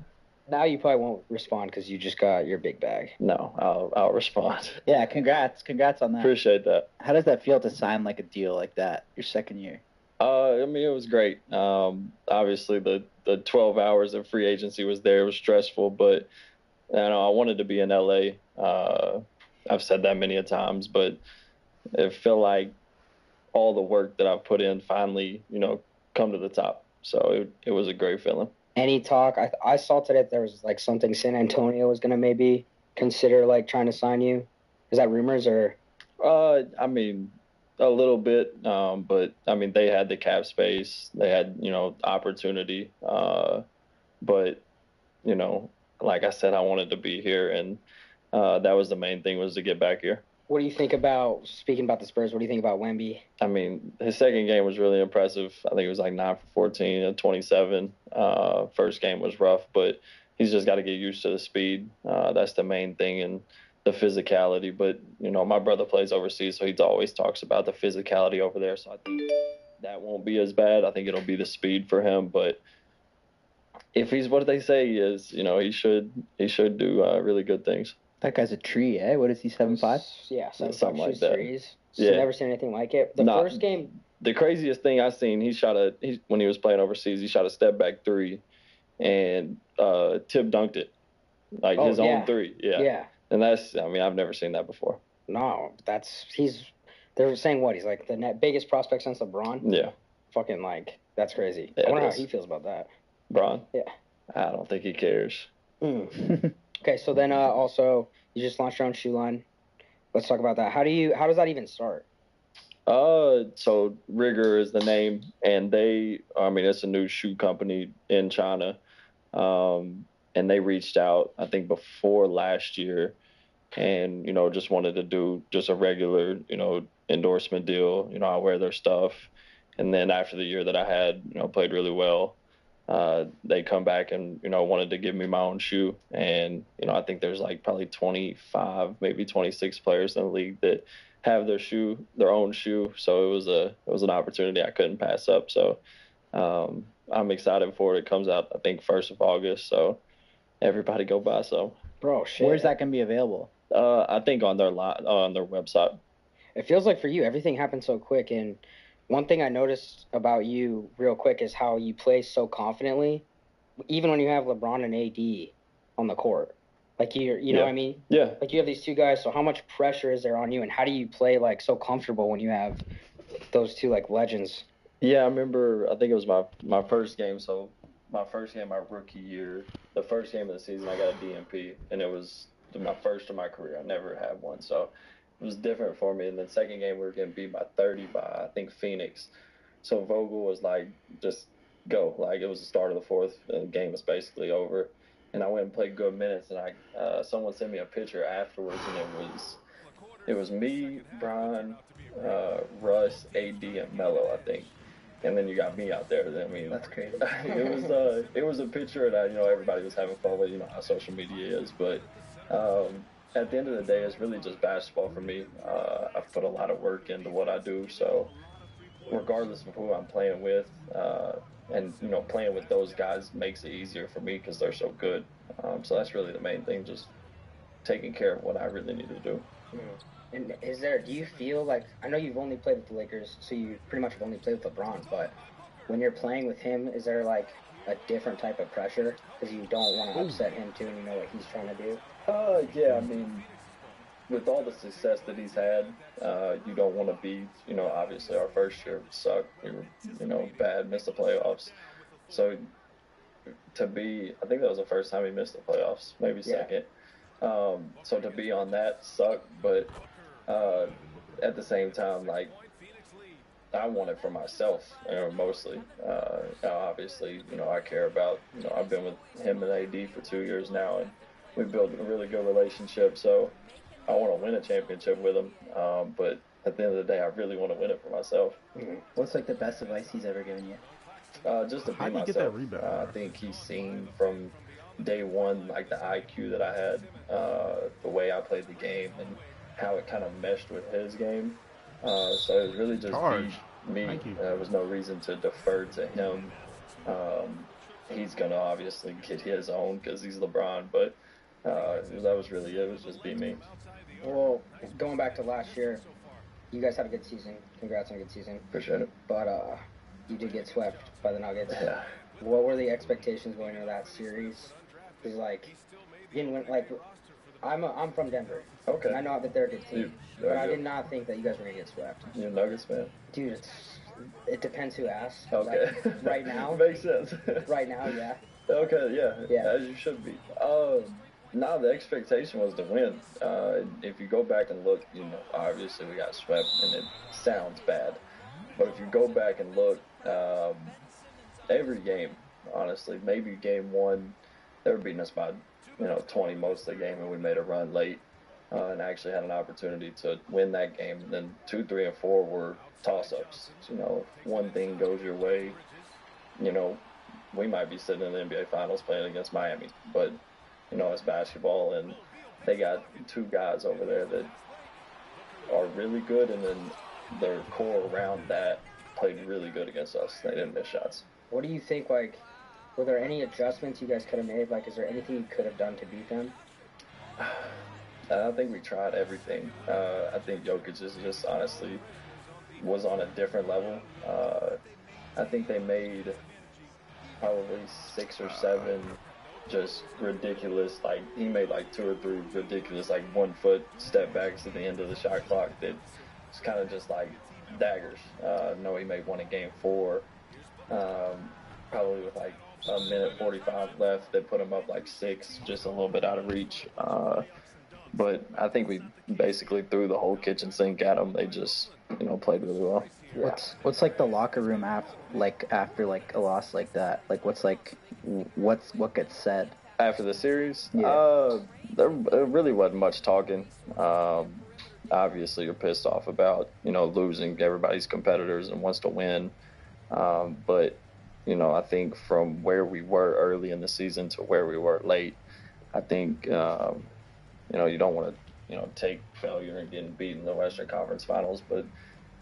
N: Now you probably won't respond because you just got your big bag.
M: No, I'll respond.
O: Yeah, congrats on that.
M: Appreciate that.
O: How does that feel to sign like a deal like that your second year?
M: I mean, it was great. Obviously, the 12 hours of free agency was there. It was stressful, but I wanted to be in LA. I've said that many a times, but it felt like all the work that I've put in finally, come to the top. So it was a great feeling.
N: Any talk? I saw today that there was like something San Antonio was going to maybe consider like trying to sign you. Is that rumors or?
M: I mean, a little bit, but I mean, they had the cap space, they had, opportunity. But, like I said, I wanted to be here, and that was the main thing, was to get back here.
N: What do you think about, speaking about the Spurs, what do you think about Wemby?
M: I mean, his second game was really impressive. I think it was like 9 for 14 and 27. First game was rough, but he's just got to get used to the speed. That's the main thing, and the physicality. But, my brother plays overseas, so he always talks about the physicality over there. So I think that won't be as bad. I think it'll be the speed for him. But if he's what they say he is, he should do really good things.
O: That guy's a tree, eh? What is he, 7'5"?
N: Yeah,
M: something like that.
N: Threes. So never seen anything like it. First game.
M: The craziest thing I seen, when he was playing overseas, he shot a step back three, and Tip dunked it, like his own three. Yeah. And I've never seen that before.
N: No, they're saying what? He's like the biggest prospect since LeBron?
M: Yeah.
N: Fucking that's crazy.
M: Yeah,
N: I wonder how he feels about that.
M: Bron?
N: Yeah.
M: I don't think he cares.
N: Okay, so then also you just launched your own shoe line. Let's talk about that. How does that even start?
M: So Rigger is the name, and it's a new shoe company in China. And they reached out, I think, before last year, and, just wanted to do just a regular, endorsement deal. I wear their stuff. And then after the year that I had, played really well, they come back and, wanted to give me my own shoe. And, I think there's like probably 25, maybe 26 players in the league that have their own shoe. So it was an opportunity I couldn't pass up. So I'm excited for it. It comes out, I think, 1st of August. So everybody go buy some.
N: Bro, shit.
O: Where's that going to be available?
M: I think on their website.
N: It feels like for you, everything happened so quick. And one thing I noticed about you real quick is how you play so confidently, even when you have LeBron and AD on the court. Like you know what I mean?
M: Yeah.
N: Like you have these two guys, so how much pressure is there on you, and how do you play like so comfortable when you have those two like legends?
M: Yeah, I remember. I think it was my first game. So my first game, my rookie year, the first game of the season, I got a DNP, and it was my first of my career. I never had one, so it was different for me. And then second game, we were getting beat by 30 by, I think, Phoenix. So Vogel was like, just go. Like, it was the start of the fourth, and the game was basically over. And I went and played good minutes, and someone sent me a picture afterwards, and it was me, Brian, Russ, AD, and Melo, I think. And then you got me out there. I mean,
O: that's crazy.
M: It was a picture that everybody was having fun with. How social media is, but at the end of the day, it's really just basketball for me. I've put a lot of work into what I do, so regardless of who I'm playing with, and playing with those guys makes it easier for me because they're so good. So that's really the main thing, just taking care of what I really need to do.
N: And do you feel like, I know you've only played with the Lakers, so you pretty much have only played with LeBron, but when you're playing with him, is there like a different type of pressure because you don't want to upset him too, and you know what he's trying to do?
M: Yeah, I mean, with all the success that he's had, you don't want to be, obviously our first year sucked. We were, bad, missed the playoffs. So I think that was the first time he missed the playoffs, maybe second. So to be on that sucked, but at the same time, like, I want it for myself, mostly. Obviously, I care about, I've been with him and AD for 2 years now, and we've built a really good relationship, so I want to win a championship with him. But at the end of the day, I really want to win it for myself.
O: What's like the best advice he's ever given you?
M: Just to be
F: How do you
M: myself.
F: get that rebound,
M: I
F: bro?
M: think he's seen from day one, like the IQ that I had, the way I played the game, and how it kind of meshed with his game. So it was really just me.
F: Thank you.
M: There was no reason to defer to him. He's gonna obviously get his own because he's LeBron, but that was really it. It was just be me.
N: Well, going back to last year, you guys had a good season. Congrats on a good season.
M: Appreciate it.
N: But you did get swept by the Nuggets.
M: Yeah.
N: What were the expectations going into that series? Because like, you didn't win. Like, I'm from Denver.
M: Okay.
N: And I know that they're a good team, but I
M: good.
N: did not think that you guys were gonna get swept.
M: You're a Nuggets fan.
N: Dude, it depends who asks.
M: Okay.
N: Like, right now.
M: Makes sense.
N: Right now, yeah.
M: Okay,
N: Yeah.
M: as you should be. No, the expectation was to win. If you go back and look, obviously we got swept, and it sounds bad. But if you go back and look, every game, honestly, maybe game one, they were beating us by, 20 most of the game, and we made a run late, and actually had an opportunity to win that game. And then 2, 3, and 4 were toss-ups. So, if one thing goes your way, we might be sitting in the NBA Finals playing against Miami. But, it's basketball, and they got 2 guys over there that are really good, and then their core around that played really good against us. They didn't miss shots.
N: What do you think? Like, were there any adjustments you guys could have made? Like, is there anything you could have done to beat them?
M: I think we tried everything. I think Jokic is just honestly was on a different level. I think they made probably 6 or 7 just ridiculous, like he made like 2 or 3 ridiculous, like 1-foot step backs at the end of the shot clock that was kind of just like daggers. No, he made one in game 4, probably with like a minute 45 left. They put him up like 6, just a little bit out of reach. But I think we basically threw the whole kitchen sink at them. They just, played really well.
O: What's like the locker room after like a loss like that? Like what gets said
M: after the series?
O: Yeah.
M: There really wasn't much talking. Obviously, you're pissed off about losing. Everybody's competitors and wants to win. But I think from where we were early in the season to where we were late, I think you don't want to take failure and getting beat in the Western Conference Finals, but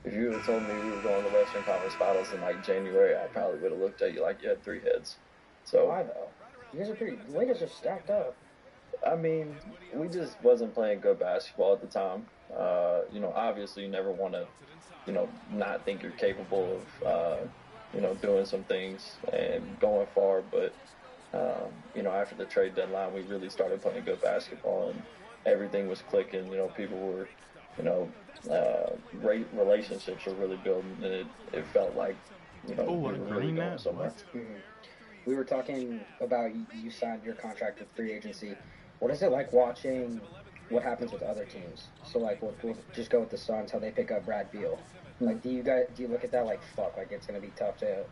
M: if you would have told me we were going to the Western Conference Finals in like January, I probably would have looked at you like you had 3 heads. So
N: why though? You guys are the Lakers are stacked up.
M: I mean, we just wasn't playing good basketball at the time. Obviously you never want to, not think you're capable of, doing some things and going far. But, after the trade deadline, we really started playing good basketball and everything was clicking. People were, relationships were really building, and it felt like, we were really going somewhere.
N: Mm-hmm. We were talking about you signed your contract with free agency. What is it like watching what happens with other teams? So like, we'll just go with the Suns, how they pick up Brad Beal. Like, do you look at that like, fuck, like it's gonna be tough to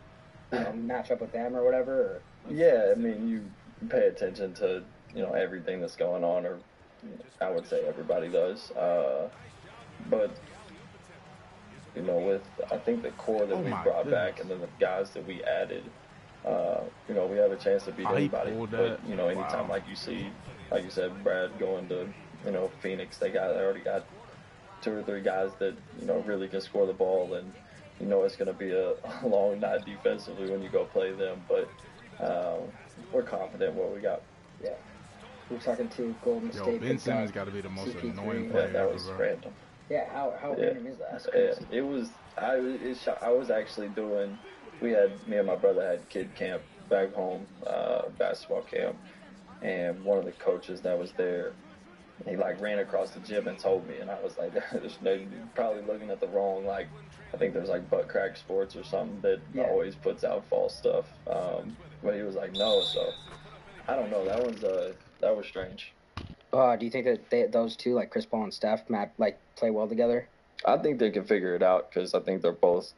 N: match up with them or whatever? Or?
M: Yeah, I mean, you pay attention to everything that's going on, or I would say everybody does. But with I think the core that we brought back, and then the guys that we added, we have a chance to beat anybody. But anytime like you see, like you said, Brad going to Phoenix, they already got 2 or 3 guys that really can score the ball, and it's going to be a long night defensively when you go play them. But we're confident what we got.
N: Yeah. We were talking to Golden State.
F: VEINTISEIS got to be the most
N: CP3.
F: annoying player.
M: Yeah, that was random.
N: Yeah, how random is that?
M: Yeah, it was. I was actually doing. Me and my brother had kid camp back home, basketball camp, and one of the coaches that was there, he like ran across the gym and told me, and I was like, they're probably looking at the wrong, like, I think there's like Butt Crack Sports or something that always puts out false stuff. But he was like, no, so I don't know. That was strange.
N: Do you think that those two, like Chris Paul and Steph, play well together?
M: I think they can figure it out because I think they're both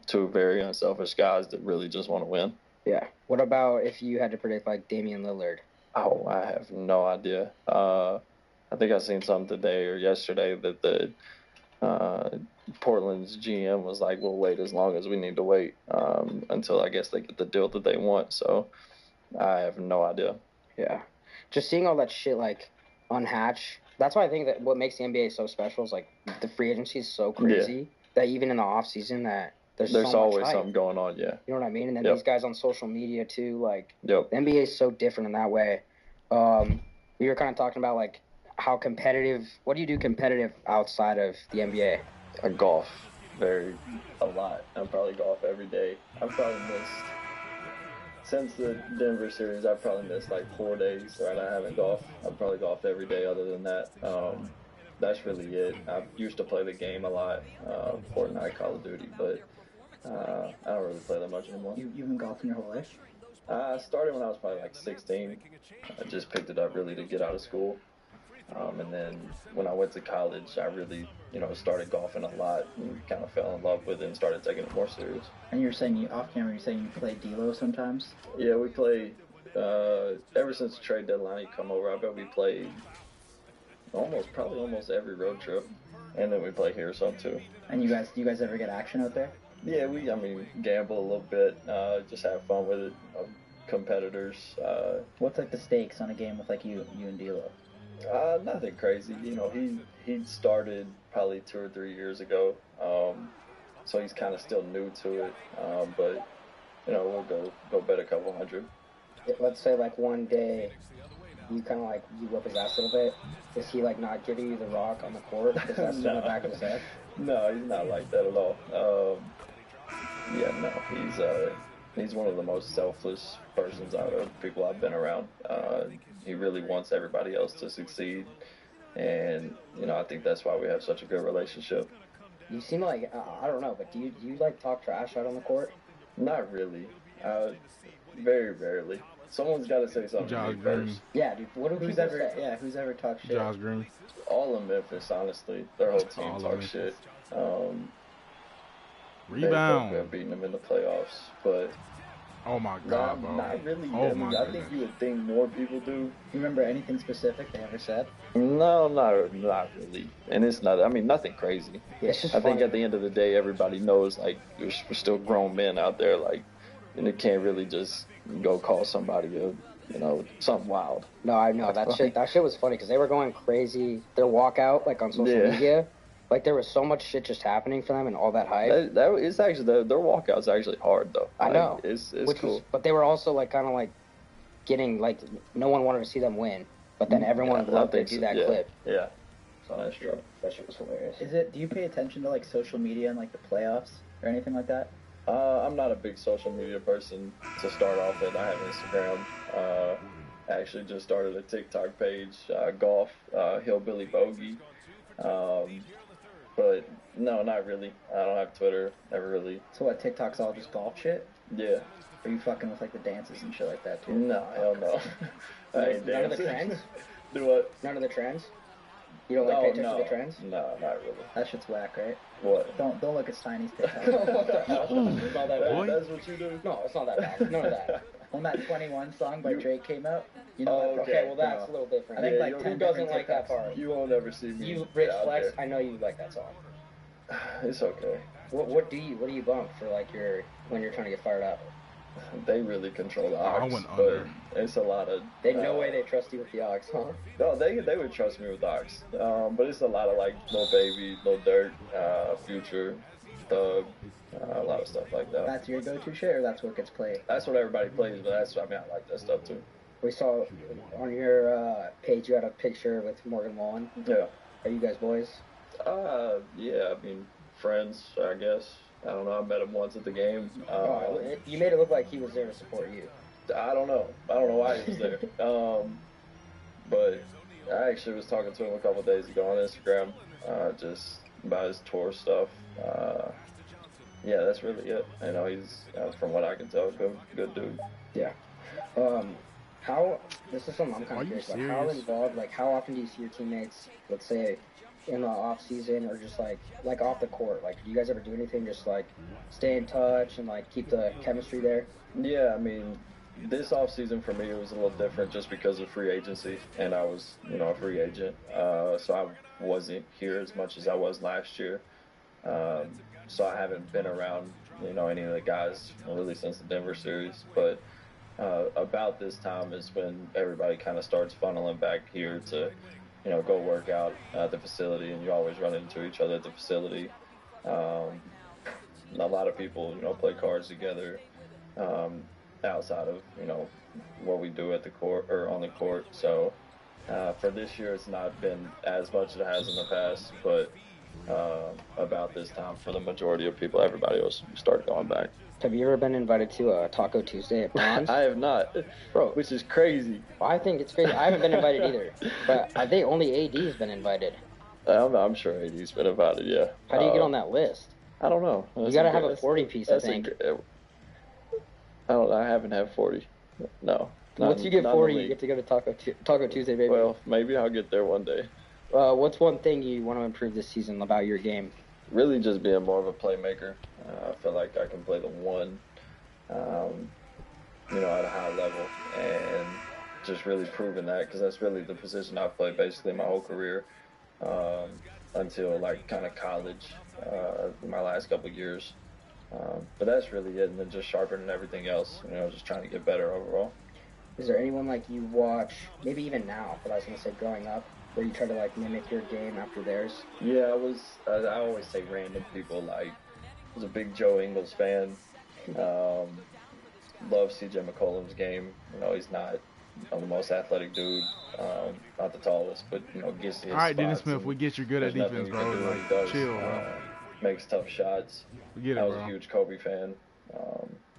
M: 2 very unselfish guys that really just want to win.
N: Yeah. What about if you had to predict like Damian Lillard?
M: Oh, I have no idea. I think I seen something today or yesterday that Portland's GM was like, we'll wait as long as we need to wait until I guess they get the deal that they want. So I have no idea.
N: Yeah. Just seeing all that shit like unhatch. That's why I think that what makes the NBA so special is like the free agency is so crazy that even in the off season that there's so
M: always
N: much hype.
M: Something going on. Yeah.
N: You know what I mean? And then these guys on social media too. Like
M: the
N: NBA is so different in that way. We were kind of talking about like how competitive. What do you do competitive outside of the NBA?
M: I golf a lot. I probably golf every day. I've probably missed since the Denver series. I've probably missed like 4 days. Right, I haven't golfed. I've probably golfed every day. Other than that, that's really it. I used to play the game a lot, Fortnite, Call of Duty, but I don't really play that much anymore.
O: You've been golfing your whole life?
M: I started when I was probably like 16. I just picked it up really to get out of school. And then when I went to college, I really, started golfing a lot and kind of fell in love with it and started taking it more serious.
O: And you were saying off camera, you're saying you play D-Lo sometimes?
M: Yeah, we play, ever since the trade deadline, you come over, I bet we played probably almost every road trip. And then we play here some too.
O: And do you guys ever get action out there?
M: Yeah, we gamble a little bit, just have fun with it. Competitors.
O: What's like the stakes on a game with like you and D'Lo?
M: Nothing crazy. He started probably 2 or 3 years ago, so he's kind of still new to it. But we'll go bet a couple hundred.
N: Let's say like one day you kind of like you whip his ass a little bit. Is he like not giving you the rock on the court because that's in the back of his head?
M: No, he's not like that at all. He's one of the most selfless persons out of people I've been around. He really wants everybody else to succeed, and I think that's why we have such a good relationship.
N: You seem like I don't know, but do you like talk trash out on the court?
M: Not really. Very rarely. Someone's got to say something to me first.
N: Yeah, dude. Who's
O: ever talked shit?
F: Josh Green.
M: All of Memphis, honestly, their whole team talks shit.
F: Rebound.
M: They've beaten them in the playoffs, but
F: oh my god, bro.
M: Not really.
F: I
M: think you would think more people do.
O: You remember anything specific they ever said?
M: No, not really. And it's not. Nothing crazy.
N: Yeah,
M: I think at the end of the day, everybody knows like we're still grown men out there, like, and it can't really just go call somebody something wild.
N: No, I know that shit was funny because they were going crazy. Their walkout like on social media. Like, there was so much shit just happening for them and all that hype.
M: It's actually, their walkout's actually hard, though.
N: I know.
M: It's cool.
N: But they were also, like, kind of, like, getting, like, no one wanted to see them win. But then everyone loved to do that clip.
M: Yeah. So that's true.
N: That shit was hilarious.
O: Do you pay attention to, like, social media and, like, the playoffs or anything like that?
M: I'm not a big social media person to start off with. I have Instagram. I actually just started a TikTok page, golf, Hillbilly Bogey. But no, not really. I don't have Twitter. Never really.
O: So what? TikTok's all just golf shit?
M: Yeah.
O: Are you fucking with like the dances and shit like that too?
M: No, hell no. I ain't
N: None of the trends?
M: Do what?
N: None of the trends? You don't like pay attention to the trends?
M: No, not really.
O: That shit's whack, right?
M: What?
O: Don't look at Steiny's TikTok.
N: What the hell? It's not that bad.
M: That's what you do?
N: No, it's not that bad. None of that.
O: When that 21 song by Drake came out,
N: okay, well that's a little different.
O: I think like
N: who doesn't like that part?
M: You won't ever see me.
N: You Rich Flex, I know you like that song.
M: It's okay.
N: What do you bump for like when you're trying to get fired up?
M: They really control the aux.
F: I went under.
M: It's a lot of.
N: There's no way they trust you with the aux, huh?
M: No, they would trust me with aux. But it's a lot of like Lil Baby, Lil Durk, Future, Thug, a lot of stuff like that.
O: That's your go-to shit, or that's what gets played?
M: That's what everybody plays, but I like that stuff too.
N: We saw on your page you had a picture with Morgan Wallen.
M: Yeah.
N: Are you guys boys?
M: Yeah, friends, I guess. I don't know, I met him once at the game.
N: You made it look like he was there to support you.
M: I don't know why he was there. But I actually was talking to him a couple of days ago on Instagram, just about his tour stuff. Yeah, that's really it. He's, from what I can tell, good dude.
N: Yeah. This is something I'm kind of curious about. How involved, how often do you see your teammates, let's say, in the off season or just like off the court? Like, do you guys ever do anything just stay in touch and keep the chemistry there?
M: Yeah, this off season for me it was a little different just because of free agency, and I was a free agent, so I wasn't here as much as I was last year. So I haven't been around, any of the guys really since the Denver series. But about this time is when everybody kind of starts funneling back here to, go work out at the facility, and you always run into each other at the facility. A lot of people, play cards together outside of, what we do at the court or on the court. So for this year, it's not been as much as it has in the past, but about this time, for the majority of people, everybody else start going back.
N: Have you ever been invited to a Taco Tuesday at Bronze?
M: I have not, bro, which is crazy.
N: Well, I think it's crazy. I haven't been invited either, but I think only AD has been invited.
M: I'm sure AD's been invited, yeah.
N: How do you get on that list?
M: I don't know.
N: You gotta have a 40 piece, I think.
M: I haven't had 40. No.
N: Once you get 40, you get to go to Taco Tuesday, baby.
M: Well, maybe I'll get there one day.
N: What's one thing you want to improve this season about your game?
M: Really just being more of a playmaker. I feel like I can play the one, at a high level, and just really proving that, because that's really the position I've played basically my whole career until kind of college, my last couple of years. But that's really it, and then just sharpening everything else, just trying to get better overall.
N: Is there anyone you watch, maybe even now, but I was going to say growing up, where you try to mimic your game after theirs?
M: Yeah, I always say random people. I was a big Joe Ingles fan. Love CJ McCollum's game. He's not the most athletic dude, not the tallest, but gets his.
F: All right, Dennis Smith, we get you're good at defense, bro. Chill, bro.
M: Makes tough shots.
F: We get it,
M: I was
F: bro.
M: a huge Kobe fan.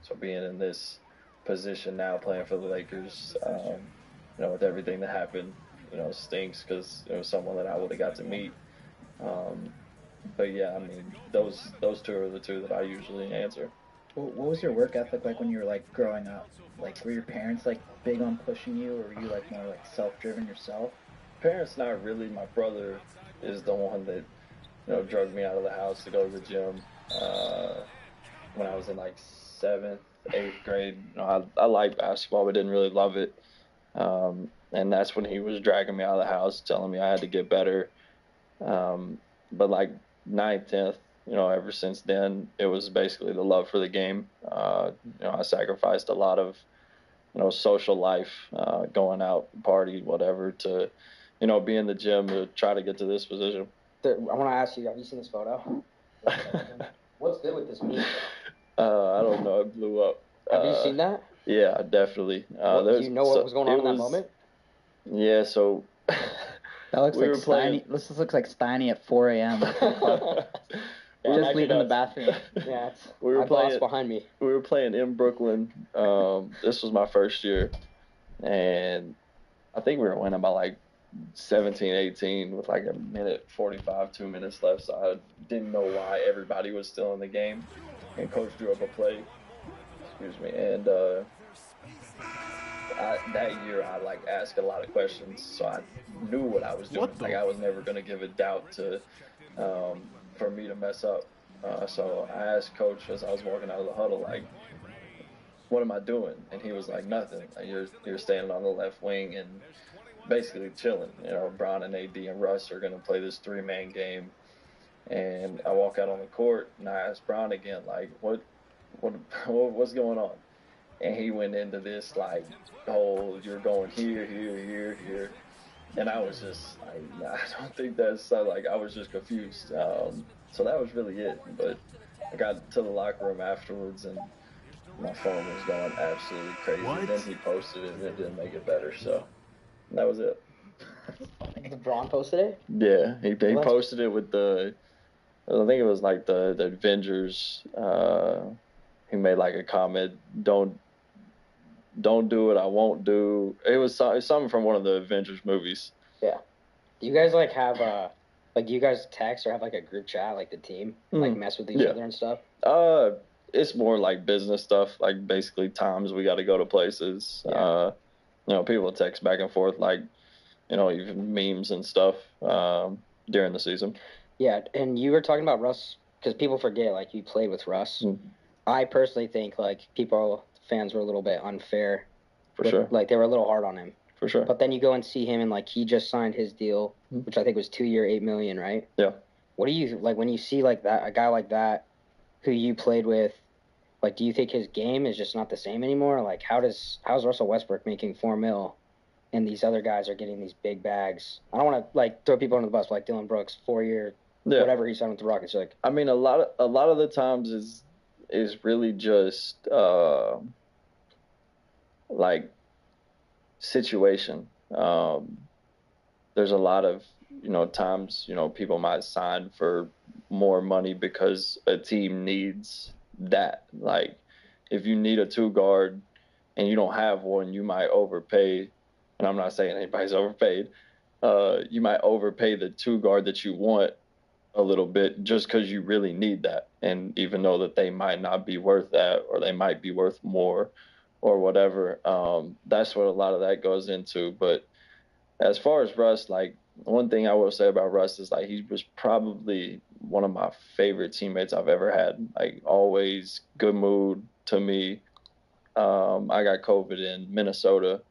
M: So being in this position now, playing for the Lakers, with everything that happened, stinks, because it was someone that I would have got to meet. But yeah, I mean, those two are the two that I usually answer.
O: What was your work ethic like when you were growing up? Were your parents big on pushing you, or were you more self-driven yourself?
M: Parents, not really. My brother is the one that drugged me out of the house to go to the gym when I was in 7th, 8th grade. I liked basketball, but didn't really love it. And that's when he was dragging me out of the house, telling me I had to get better. But 9th, 10th, ever since then, it was basically the love for the game. I sacrificed a lot of, social life, going out, party, whatever, to, be in the gym to try to get to this position.
N: I want to ask you, have you seen this photo? What's good with this meat?
M: I don't know. It blew up.
N: Have you seen that?
M: Yeah, definitely.
N: Do you know what was going on in that moment?
M: Yeah, so
O: that looks like Steiny. This looks like Steiny at 4 a.m. Just leaving the bathroom.
N: Yeah,
M: we were
N: my boss behind me.
M: We were playing in Brooklyn. This was my first year, and I think we were winning by 17-18 with a minute 45, 2 minutes left. So I didn't know why everybody was still in the game, and coach drew up a play. Excuse me, and that year I asked a lot of questions, so I knew what I was doing. I was never gonna give a doubt to for me to mess up. So I asked coach as I was walking out of the huddle, what am I doing? And he was like, nothing. You're standing on the left wing and basically chilling. Bron and AD and Russ are gonna play this 3-man game. And I walk out on the court and I asked Bron again, what's going on? And he went into this whole, you're going here. And I was just I don't think that's I was just confused. So that was really it. But I got to the locker room afterwards and my phone was going absolutely crazy.
F: What?
M: Then he posted it and it didn't make it better. So that was it.
N: The Braun posted it?
M: Yeah, he posted it with I think it was the Avengers. He made a comment, don't do it, I won't do. It was something from one of the Avengers movies.
N: Yeah. Do you guys have do you guys text or have a group chat, the team, mess with each other and stuff?
M: It's more business stuff, basically times we got to go to places.
N: Yeah.
M: People text back and forth, even memes and stuff during the season.
N: Yeah, and you were talking about Russ, because people forget, you played with Russ. I personally think, fans were a little bit unfair.
M: For sure.
N: They were a little hard on him.
M: For sure.
N: But then you go and see him, and, he just signed his deal, which I think was 2 year, $8 million, right?
M: Yeah.
N: What do you like when you see like that, a guy like that, who you played with? Like, do you think his game is just not the same anymore? Like, how's Russell Westbrook making $4 million, and these other guys are getting these big bags? I don't want to like throw people under the bus, but, like Dylan Brooks, 4-year, whatever he signed with the Rockets. Like,
M: I mean, a lot of the times is really just like situation. There's a lot of times people might sign for more money because a team needs that. Like, if you need a 2 guard and you don't have one, you might overpay. And I'm not saying anybody's overpaid. You might overpay the 2 guard that you want a little bit just because you really need that. And even though that they might not be worth that, or they might be worth more or whatever, that's what a lot of that goes into. But as far as Russ, like, one thing I will say about Russ is, like, he was probably one of my favorite teammates I've ever had. Like, always good mood to me. I got COVID in Minnesota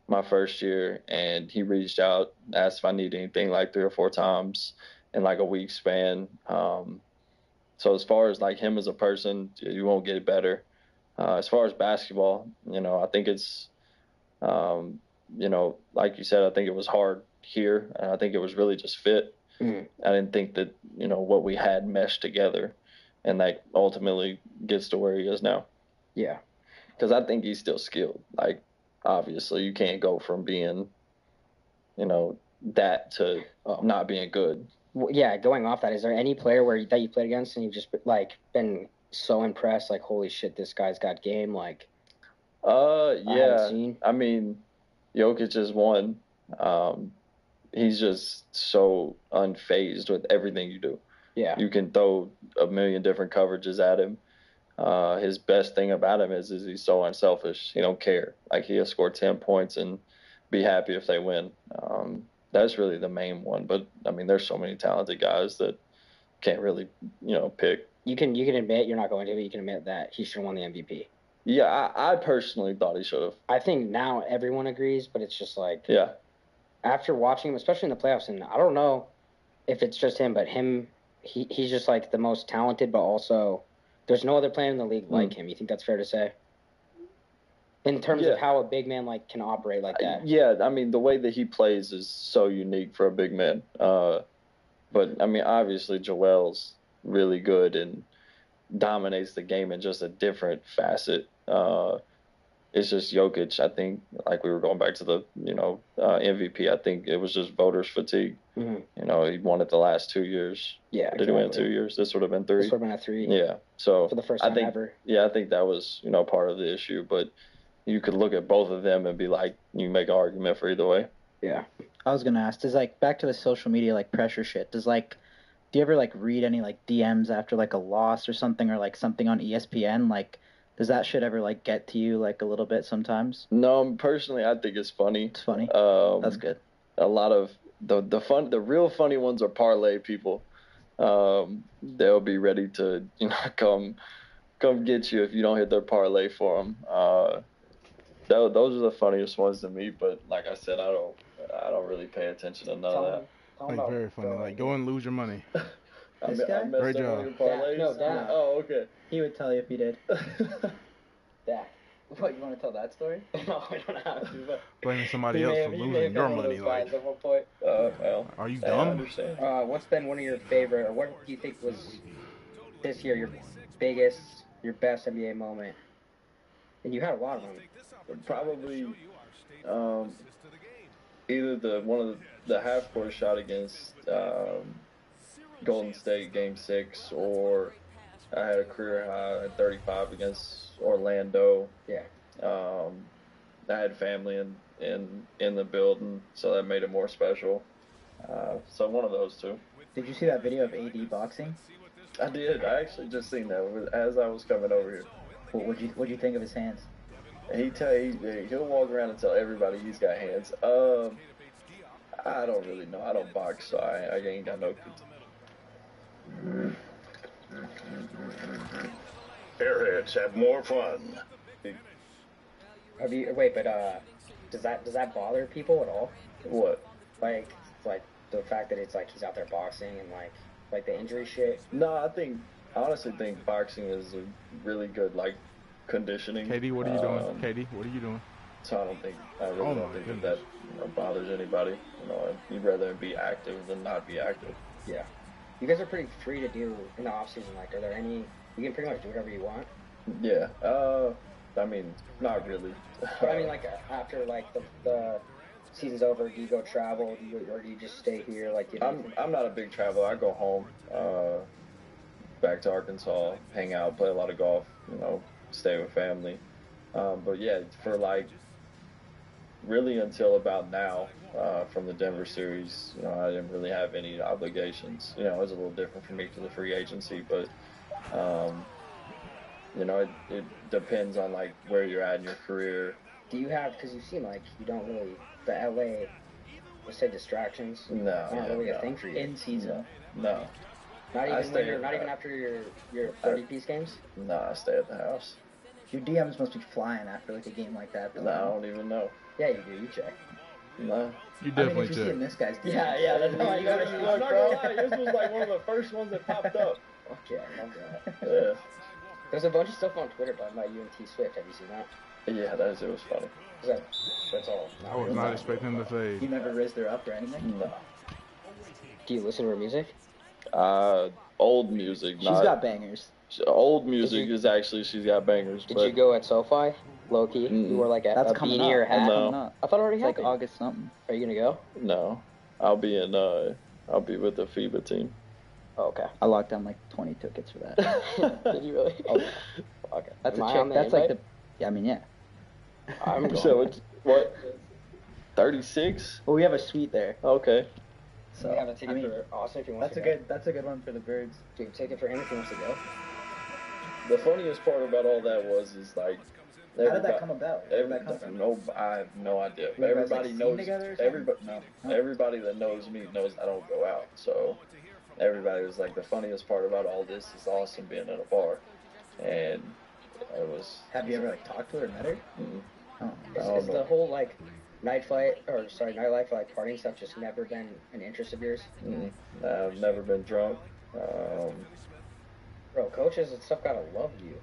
M: my first year, and he reached out, asked if I needed anything like 3 or 4 times in like a week span. So as far as like him as a person, you won't get better. As far as basketball, I think it's, like you said, I think it was hard here, and I think it was really just fit. I didn't think that, what we had meshed together, and that ultimately gets to where he is now.
N: Yeah.
M: Because I think he's still skilled. Like, obviously, you can't go from being, that to not being good.
N: Well, yeah, going off that, is there any player that you played against and you've just like been so impressed, like, holy shit, this guy's got game? Like,
M: yeah. I mean, Jokic is one. He's just so unfazed with everything you do.
N: Yeah.
M: You can throw a million different coverages at him. His best thing about him is he's so unselfish. He don't care. Like, he'll score 10 points and be happy if they win. That's really the main one. But I mean, there's so many talented guys that can't really, pick.
N: You can admit, you're not going to, but you can admit that he should have won the MVP.
M: Yeah, I personally thought he should have.
N: I think now everyone agrees, but it's just like,
M: yeah.
N: After watching him, especially in the playoffs, and I don't know if it's just him, but he's just like the most talented, but also there's no other player in the league like him. You think that's fair to say? In terms of how a big man like can operate like that.
M: Yeah, I mean, the way that he plays is so unique for a big man. But I mean, obviously Joel's really good and dominates the game in just a different facet. It's just Jokic. I think, like we were going back to the MVP. I think it was just voters' fatigue.
N: Mm-hmm.
M: He won it the last 2 years.
N: Yeah,
M: did he win it 2 years? This would have been 3.
N: This would have been a 3.
M: Yeah, so
N: for the first time ever.
M: Yeah, I think that was part of the issue. But you could look at both of them and be like, you make an argument for either way.
N: Yeah.
O: I was gonna ask, does like back to the social media like pressure shit? Do you ever like read any like DMs after like a loss or something, or like something on ESPN? Like, does that shit ever like get to you like a little bit sometimes?
M: No, personally, I think it's funny.
O: It's funny. That's good.
M: A lot of the real funny ones are parlay people. They'll be ready to come get you if you don't hit their parlay for them. Those are the funniest ones to me. But like I said, I don't really pay attention to none of that.
F: Like, very funny. Like, go and lose your money.
O: This guy?
F: Great job.
N: Dan.
M: Oh, okay.
O: He would tell you if he did.
N: Dak.
O: What, you want to tell that story?
N: No, I don't have to. But
F: Blaming somebody else for losing your money. Like,
N: at one point.
M: Well,
F: are you
M: I
F: dumb?
M: understand.
N: What's been one of your favorite, or what do you think was this year your biggest, your best NBA moment? And you had a lot of them.
M: Probably either the half-court shot against Golden State Game 6, or I had a career high at 35 against Orlando.
N: Yeah.
M: I had family in the building, so that made it more special. So one of those two.
O: Did you see that video of AD boxing?
M: I did. I actually just seen that as I was coming over here.
O: What'd you think of his hands?
M: He'll walk around and tell everybody he's got hands. I don't really know. I don't box, so I ain't got no clue.
K: Airheads have more fun.
N: Does that bother people at all?
M: What?
N: Like the fact that it's like he's out there boxing and like. Like the injury shit?
M: No, I honestly think boxing is a really good, like, conditioning.
F: KD, what are you doing? KD, what are you doing?
M: So I really don't think that bothers anybody. You know, you'd rather be active than not be active.
N: Yeah. You guys are pretty free to do in the off season. Like, are there any? You can pretty much do whatever you want.
M: Yeah. I mean, not really.
N: But I mean, like after like the season's over, do you go travel? Or do you just stay here? Like,
M: I'm not a big traveler. I go home, back to Arkansas, hang out, play a lot of golf. You know, stay with family. But yeah, for like really until about now, from the Denver series, you know, I didn't really have any obligations. You know, it was a little different for me to the free agency, but you know, it depends on like where you're at in your career.
N: Do you have? Because you seem like you don't really the LA. Let's say distractions.
M: No,
N: aren't really a thing for you
O: in season.
M: No.
N: Not even after your 30-piece games.
M: No, I stay at the house.
O: Your DMs must be flying after like a game like that.
M: No, I don't even know.
N: Yeah, you do. You check.
M: No.
F: You definitely
O: if you're seeing this guy's DMs.
N: Yeah. That's how you gotta
M: look, bro. This was like one of the first ones that popped up.
N: Fuck yeah, I love that.
M: Yeah.
N: There's a bunch of stuff on Twitter about you and T Swift. Have you seen that?
M: Yeah, it was funny.
N: That's all.
F: I was not expecting him to fade.
O: You never raised her up or anything?
M: No.
N: Do you listen to her music?
M: Old music.
O: She's got bangers.
M: Old music is actually, she's got bangers.
N: Did you go at SoFi? Low key? You wore like a beanie or a hat?
M: No.
N: I thought it already
O: happened.
N: Like
O: August something.
N: Are you gonna go?
M: No. I'll be with the FIBA team.
N: Oh, okay.
O: I locked down like 20 tickets for that.
N: Did you really?
O: Okay.
N: Okay.
O: That's a chick. That's like the. Yeah, I mean, yeah.
N: I'm going.
M: So it's what? 36?
O: Well, we have a suite there.
M: Okay.
N: So we have a ticket for Austin if he wants
O: to go. That's a good one for the birds.
N: Dude, ticket for him if he wants to go.
M: The funniest part about all that is like.
O: How did that come about?
M: I have no idea.
O: Were you guys,
M: Everybody
O: like,
M: knows.
O: seen together or something?
M: Everybody that knows me knows I don't go out. So everybody was like, the funniest part about all this is Austin being in a bar, and it was.
O: Have you ever like talked to her or met her?
M: Mm-hmm.
N: Is the whole like nightlife like partying stuff just never been an interest of yours?
M: Mm-hmm. I've never been drunk.
N: Bro, coaches and stuff gotta love you.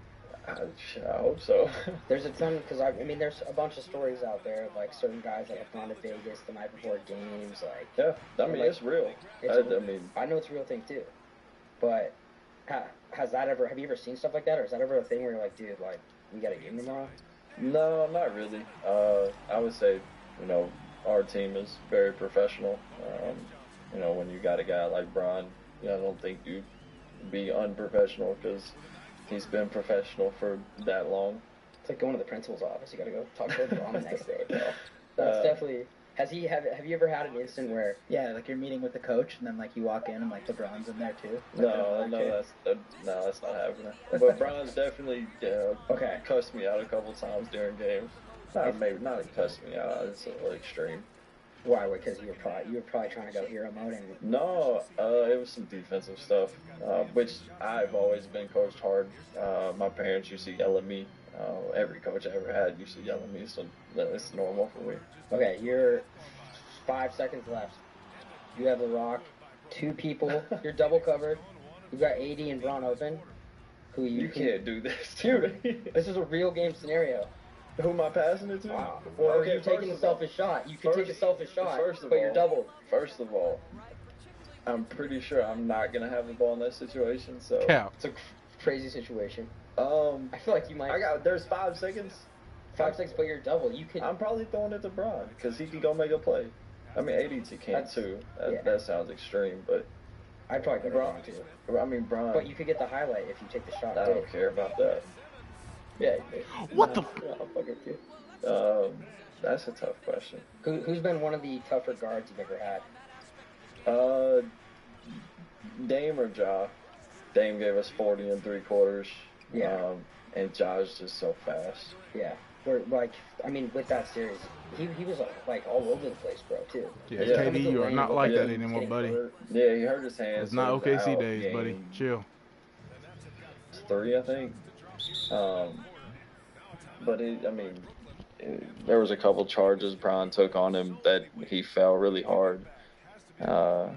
M: I hope so.
N: There's a ton, because I mean, there's a bunch of stories out there of like certain guys that have gone to Vegas the night before games, like.
M: Yeah, I mean,
N: like,
M: it's real.
N: I know it's a real thing too, but have you ever seen stuff like that, or is that ever a thing where you're like, dude, like, we got a game tomorrow?
M: No, not really. I would say, you know, our team is very professional. You know, when you got a guy like Bron, you know, I don't think you'd be unprofessional because he's been professional for that long.
N: It's like going to the principal's office. You got to go talk to LeBron the next day, bro. That's definitely. Have you ever had an instant where?
O: Yeah, like you're meeting with the coach, and then like you walk in, and like LeBron's in there too.
M: Like, that's not happening. But Bron's definitely cussed me out a couple times during games. Maybe not cussed me out. It's a little extreme.
N: Why? Because you were probably trying to go hero mode and.
M: No, it was some defensive stuff, which I've always been coached hard. My parents used to yell at me. Every coach I ever had used to yell at me, so it's normal for me.
N: Okay, you're 5 seconds left. You have the rock, 2 people. You're double covered. You got AD and Bron open.
M: You can't do this,
N: dude. This is a real game scenario.
M: Who am I passing it to?
N: Wow. Or are you taking a selfish shot? You could take a selfish shot, but you're doubled.
M: First of all, I'm pretty sure I'm not going to have the ball in that situation, so...
N: It's a crazy situation.
M: I
N: feel like you might...
M: There's 5 seconds.
N: 5 seconds, but you're double. You could...
M: I'm probably throwing it to Bron, because he can go make a play. I mean, ADT can too. That sounds extreme, but...
N: I'd probably go Bron too.
M: I mean, Bron...
N: But you could get the highlight if you take the shot.
M: I don't care about that.
N: Yeah.
F: What the?
N: I'll fuck with you.
M: That's a tough question.
N: Who's been one of the tougher guards you've ever had?
M: Dame or Ja. Dame gave us 40 and 3/4.
N: Yeah.
M: And Ja's just so fast.
N: Yeah. With that series, he was like all over the place, bro, too.
F: Yeah, KD, you are not like that anymore, buddy.
M: Yeah, he hurt his hands.
F: It's not OKC days, buddy. Chill.
M: 3, I think. But there was a couple charges Bron took on him that he fell really hard. But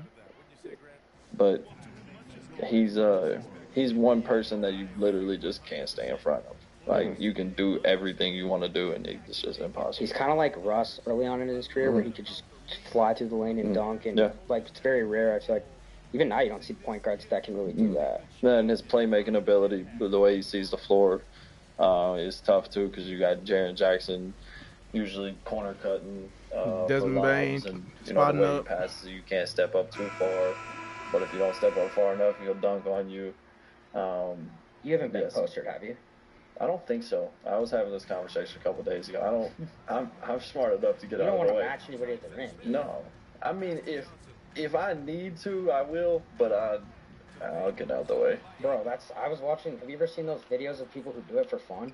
M: he's one person that you literally just can't stay in front of. Like, you can do everything you want to do, and it's just impossible.
N: He's kind of like Russ early on in his career, where he could just fly through the lane and dunk, and like it's very rare. I feel like even now you don't see point guards that can really do that.
M: And his playmaking ability, the way he sees the floor, is tough too, because you got Jaren Jackson usually corner cutting,
F: Desmond Bain,
M: and the
F: spotting
M: way he
F: up.
M: passes, you can't step up too far. But if you don't step up far enough, he'll dunk on you.
N: You haven't been postered, have you?
M: I don't think so. I was having this conversation a couple of days ago. I'm smart enough to get
N: You
M: out
N: don't
M: of the
N: want to
M: way.
N: match anybody at the rim.
M: No, I mean if I need to, I will. But I'll get out the way.
N: Bro, I was watching. Have you ever seen those videos of people who do it for fun?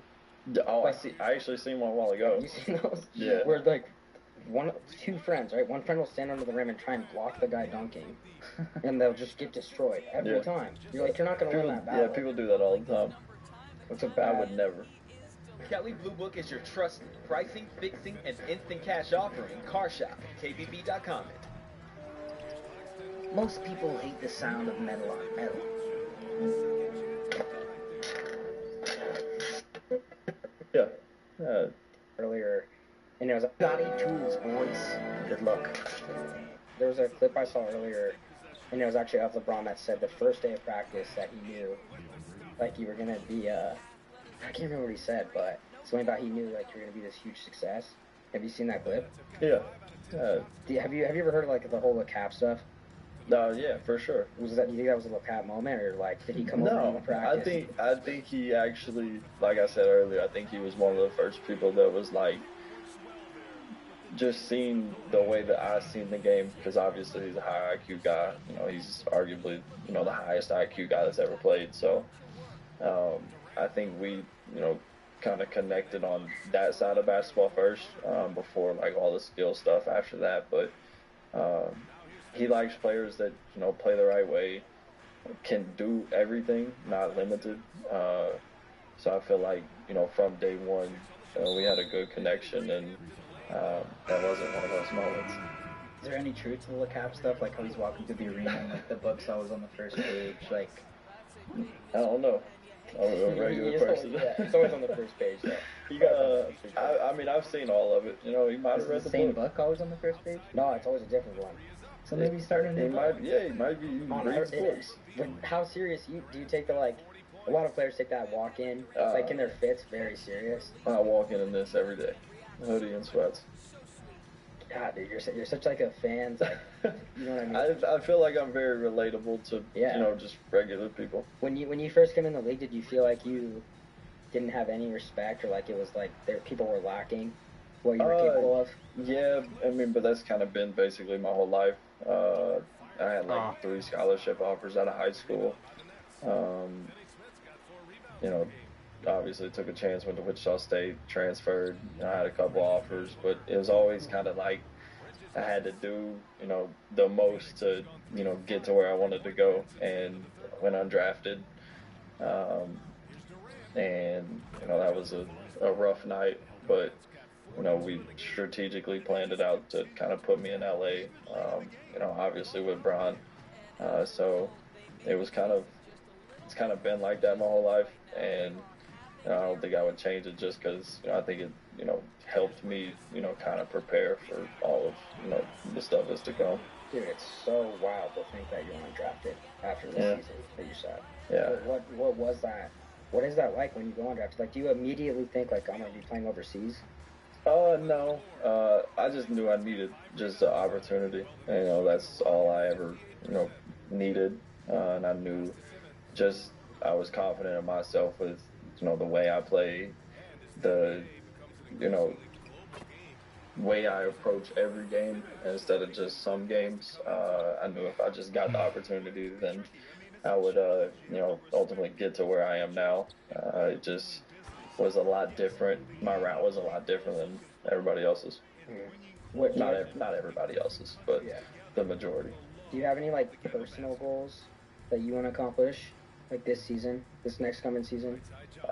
M: Oh, I actually seen one a while ago.
N: Have you seen those?
M: Yeah.
N: Where like two friends, right? One friend will stand under the rim and try and block the guy dunking, and they'll just get destroyed every time. You're like, you're not gonna win that battle.
M: Yeah, people do that all the time.
N: It's a bad.
M: I would never.
P: Kelly Blue Book is your trusted pricing, fixing, and instant cash offering car shop. KBB.com.
N: Most people hate the sound of metal on metal.
M: Yeah.
N: Earlier, and it was Gotti Tools, boys. Good luck. There was a clip I saw earlier, and it was actually of LeBron that said the first day of practice that he knew, like, you were gonna be I can't remember what he said, but something about he knew like you were gonna be this huge success. Have you seen that clip?
M: Yeah.
N: Have you ever heard of like the whole LeCap stuff?
M: Yeah, for sure.
N: Do you think that was a LeCap moment, or like did he come over in the practice?
M: I think he actually, like I said earlier, I think he was one of the first people that was like just seeing the way that I seen the game, because obviously he's a high IQ guy. You know, he's arguably the highest IQ guy that's ever played. So I think we kind of connected on that side of basketball first, before like all the skill stuff after that. But he likes players that play the right way, can do everything, not limited. So I feel like from day one we had a good connection, and that wasn't one of those moments.
O: Is there any truth to the LeCap stuff, like how he's walking through the arena and like the book's always on the first page? Like,
M: I don't know. I'm a regular person.
N: Yeah, it's always on the first page, though.
M: I mean, I've seen all of it. He might have read
O: the same book always on the first page?
N: No, it's always a different one.
O: So maybe he's starting a new book.
M: He might be reading books.
N: But how serious do you take the, like, a lot of players take that walk in, like in their fits, very serious?
M: I walk in this every day, hoodie and sweats.
N: God, dude, you're such like a fan, like, you know what I mean?
M: I feel like I'm very relatable to just regular people.
N: When you first came in the league, did you feel like you didn't have any respect, or like it was like people were lacking what you were capable of?
M: Yeah, I mean, but that's kind of been basically my whole life. I had like 3 scholarship offers out of high school. Obviously took a chance, went to Wichita State, transferred. I had a couple offers, but it was always kind of like I had to do, the most to, get to where I wanted to go, and went undrafted. And that was a rough night, but we strategically planned it out to kind of put me in LA. Obviously with Bron, so it's kind of been like that my whole life, and I don't think I would change it just because I think it helped me kind of prepare for all of the stuff that's to come.
N: Dude, it's so wild to think that you're undrafted after the season that you said.
M: Yeah.
N: What was that? What is that like when you go undrafted? Like, do you immediately think like I'm gonna be playing overseas?
M: No. I just knew I needed just the opportunity. That's all I ever needed, and I knew I was confident in myself with the way I play, the way I approach every game instead of just some games. I knew if I just got the opportunity, then I would ultimately get to where I am now. It just was a lot different. My route was a lot different than everybody else's. Not everybody else's, but the majority.
N: Do you have any like personal goals that you want to accomplish, like this next coming season?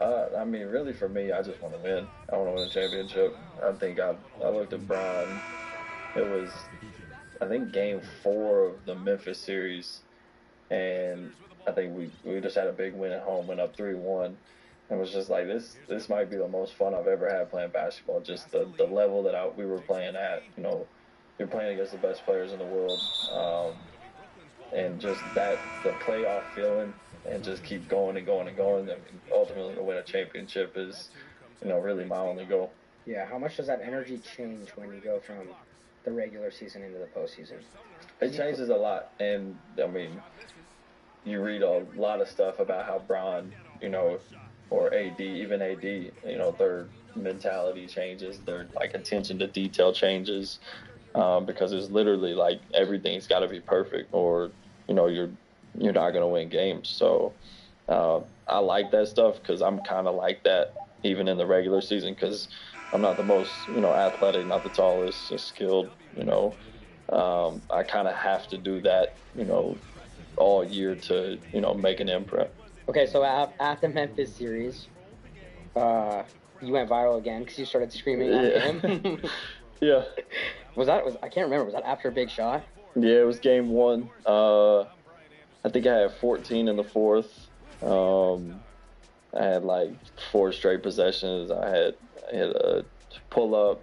M: I mean, really for me, I just want to win. I want to win a championship. I think I looked at Bron. It was, I think, game 4 of the Memphis series. and I think we just had a big win at home, went up 3-1, and was just like, this might be the most fun I've ever had playing basketball. Just the level that we were playing at. You know, you're playing against the best players in the world, and just the playoff feeling, and just keep going and going and going. I mean, ultimately, to win a championship is, really my only goal.
N: Yeah, how much does that energy change when you go from the regular season into the postseason?
M: It changes a lot, and I mean, you read a lot of stuff about how Bron, or AD, even AD, their mentality changes, their like attention to detail changes, because it's literally like everything's got to be perfect, or you're not gonna win games. So I like that stuff because I'm kind of like that even in the regular season, because I'm not the most athletic, not the tallest, just skilled. I kind of have to do that, all year to make an imprint.
N: Okay, so at the Memphis series, you went viral again because you started screaming on him.
M: Yeah.
N: I can't remember. Was that after a big shot?
M: Yeah, it was game 1. I think I had 14 in the fourth. I had like 4 straight possessions. I had a pull up,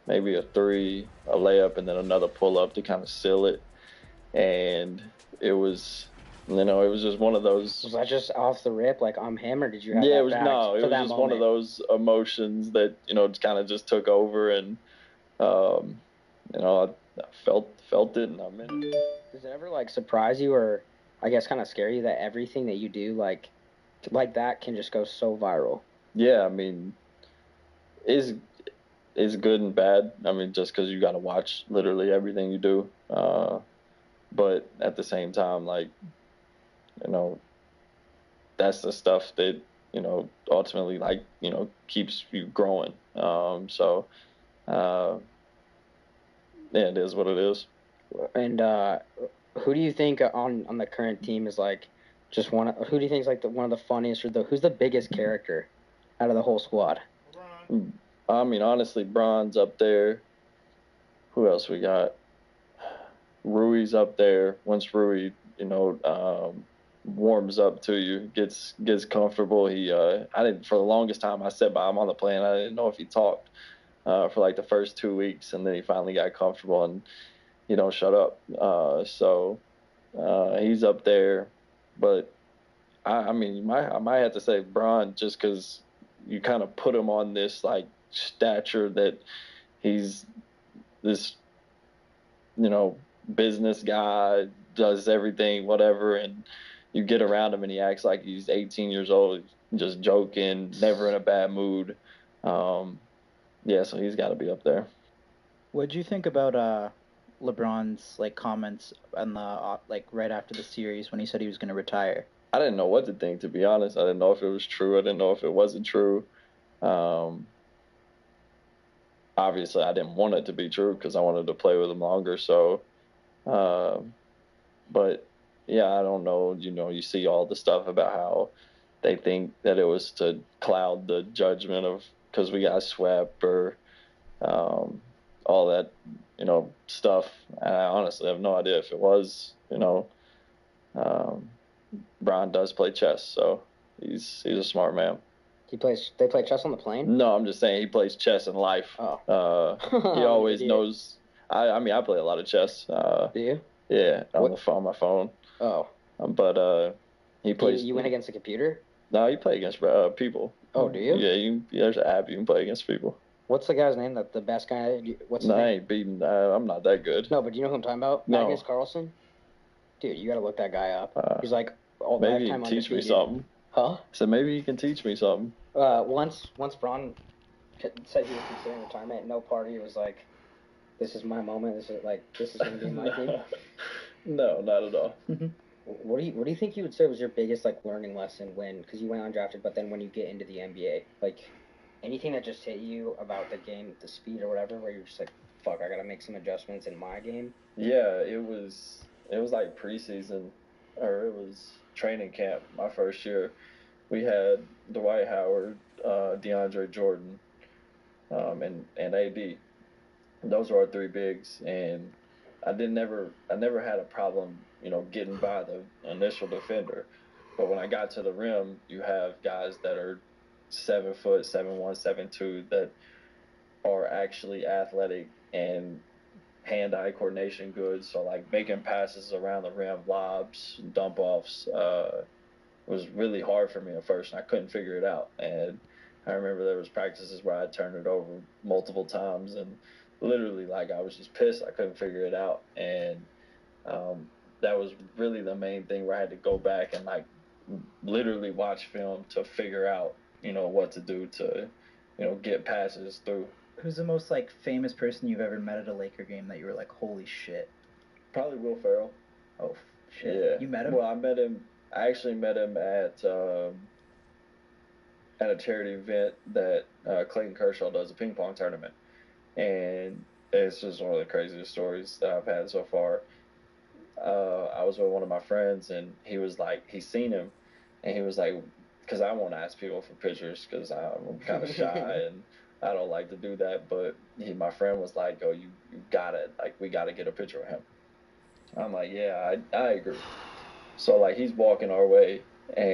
M: maybe a 3, a layup, and then another pull up to kind of seal it. And it was, it was just one of those.
N: Was that just off the rip, like I'm him, or did you have
M: Yeah,
N: that
M: it was
N: back
M: no, it
N: for
M: was
N: that
M: just
N: moment?
M: one of those emotions that kind of just took over, and I felt it, and I'm in it.
N: Does it ever like surprise you, or I guess kind of scare you that everything that you do like that can just go so viral?
M: Yeah, I mean, it's good and bad. I mean, just because you got to watch literally everything you do, but at the same time, like, that's the stuff that ultimately, like, keeps you growing. So yeah, it is what it is.
N: And who do you think on the current team is like just who do you think is like one of the funniest, or who's the biggest character out of the whole squad?
M: I mean, honestly, Bron's up there. Who else we got? Rui's up there. Once Rui, warms up to you, gets comfortable. For the longest time, I sat by him on the plane. I didn't know if he talked for like the first 2 weeks, and then he finally got comfortable and he don't shut up. So he's up there, but I mean, I might have to say Bron, just because you kind of put him on this like stature that he's this, business guy, does everything, whatever, and you get around him and he acts like he's 18 years old, just joking, never in a bad mood. Yeah, so he's got to be up there.
O: What do you think about LeBron's like comments on the like right after the series when he said he was going to retire?
M: I didn't know what to think, to be honest. I didn't know if it was true. I didn't know if it wasn't true. Obviously, I didn't want it to be true because I wanted to play with him longer. So, but yeah, I don't know. You see all the stuff about how they think that it was to cloud the judgment of because we got swept, or all that, stuff. And I honestly have no idea if it was. Bron does play chess, so he's a smart man.
N: They play chess on the plane?
M: No, I'm just saying he plays chess in life.
N: Oh.
M: He always knows. I mean, I play a lot of chess.
N: Do you?
M: Yeah, on my phone.
N: Oh.
M: But he plays.
N: You win against a computer?
M: No, you play against people.
N: Oh, do you?
M: Yeah, there's an app you can play against people.
N: What's the guy's name? The best guy? What's his
M: name? I
N: name?
M: ain't beating. I'm not that good.
N: No, but do you know who I'm talking about?
M: No.
N: Magnus Carlsen? Dude, you gotta look that guy up. He's like all
M: maybe you
N: lifetime
M: can teach me
N: undefeated.
M: something.
N: Huh?
M: So maybe you can teach me something.
N: Once Bron said he was considering retirement, no party was like, this is my moment. This is gonna be my team.
M: No, not at all.
N: What do you think you would say was your biggest like learning lesson because you went undrafted, but then when you get into the NBA, like anything that just hit you about the game, the speed or whatever, where you're just like, fuck, I gotta make some adjustments in my game?
M: Yeah, it was like preseason, or it was training camp my first year. We had Dwight Howard, DeAndre Jordan, and AD. Those were our 3 bigs, and I never had a problem, getting by the initial defender. But when I got to the rim, you have guys that are 7 foot, 7'1", 7'2", that are actually athletic and hand-eye coordination good. So like making passes around the rim, lobs, dump offs, was really hard for me at first, and I couldn't figure it out. And I remember there was practices where I turned it over multiple times, and literally, like, I was just pissed I couldn't figure it out. And that was really the main thing, where I had to go back and like literally watch film to figure out, what to do to, get passes through.
O: Who's the most like famous person you've ever met at a Laker game that you were like, holy shit?
M: Probably Will Ferrell.
O: Oh shit!
M: Yeah.
O: You met him?
M: Well, I actually met him at a charity event that Clayton Kershaw does, a ping pong tournament, and it's just one of the craziest stories that I've had so far. I was with one of my friends, and he was like, he seen him, and he was like, because I won't ask people for pictures because I'm kind of shy and I don't like to do that. But my friend was like, "Oh, you gotta, like, we gotta get a picture of him." I'm like, "Yeah, I agree." So like he's walking our way, and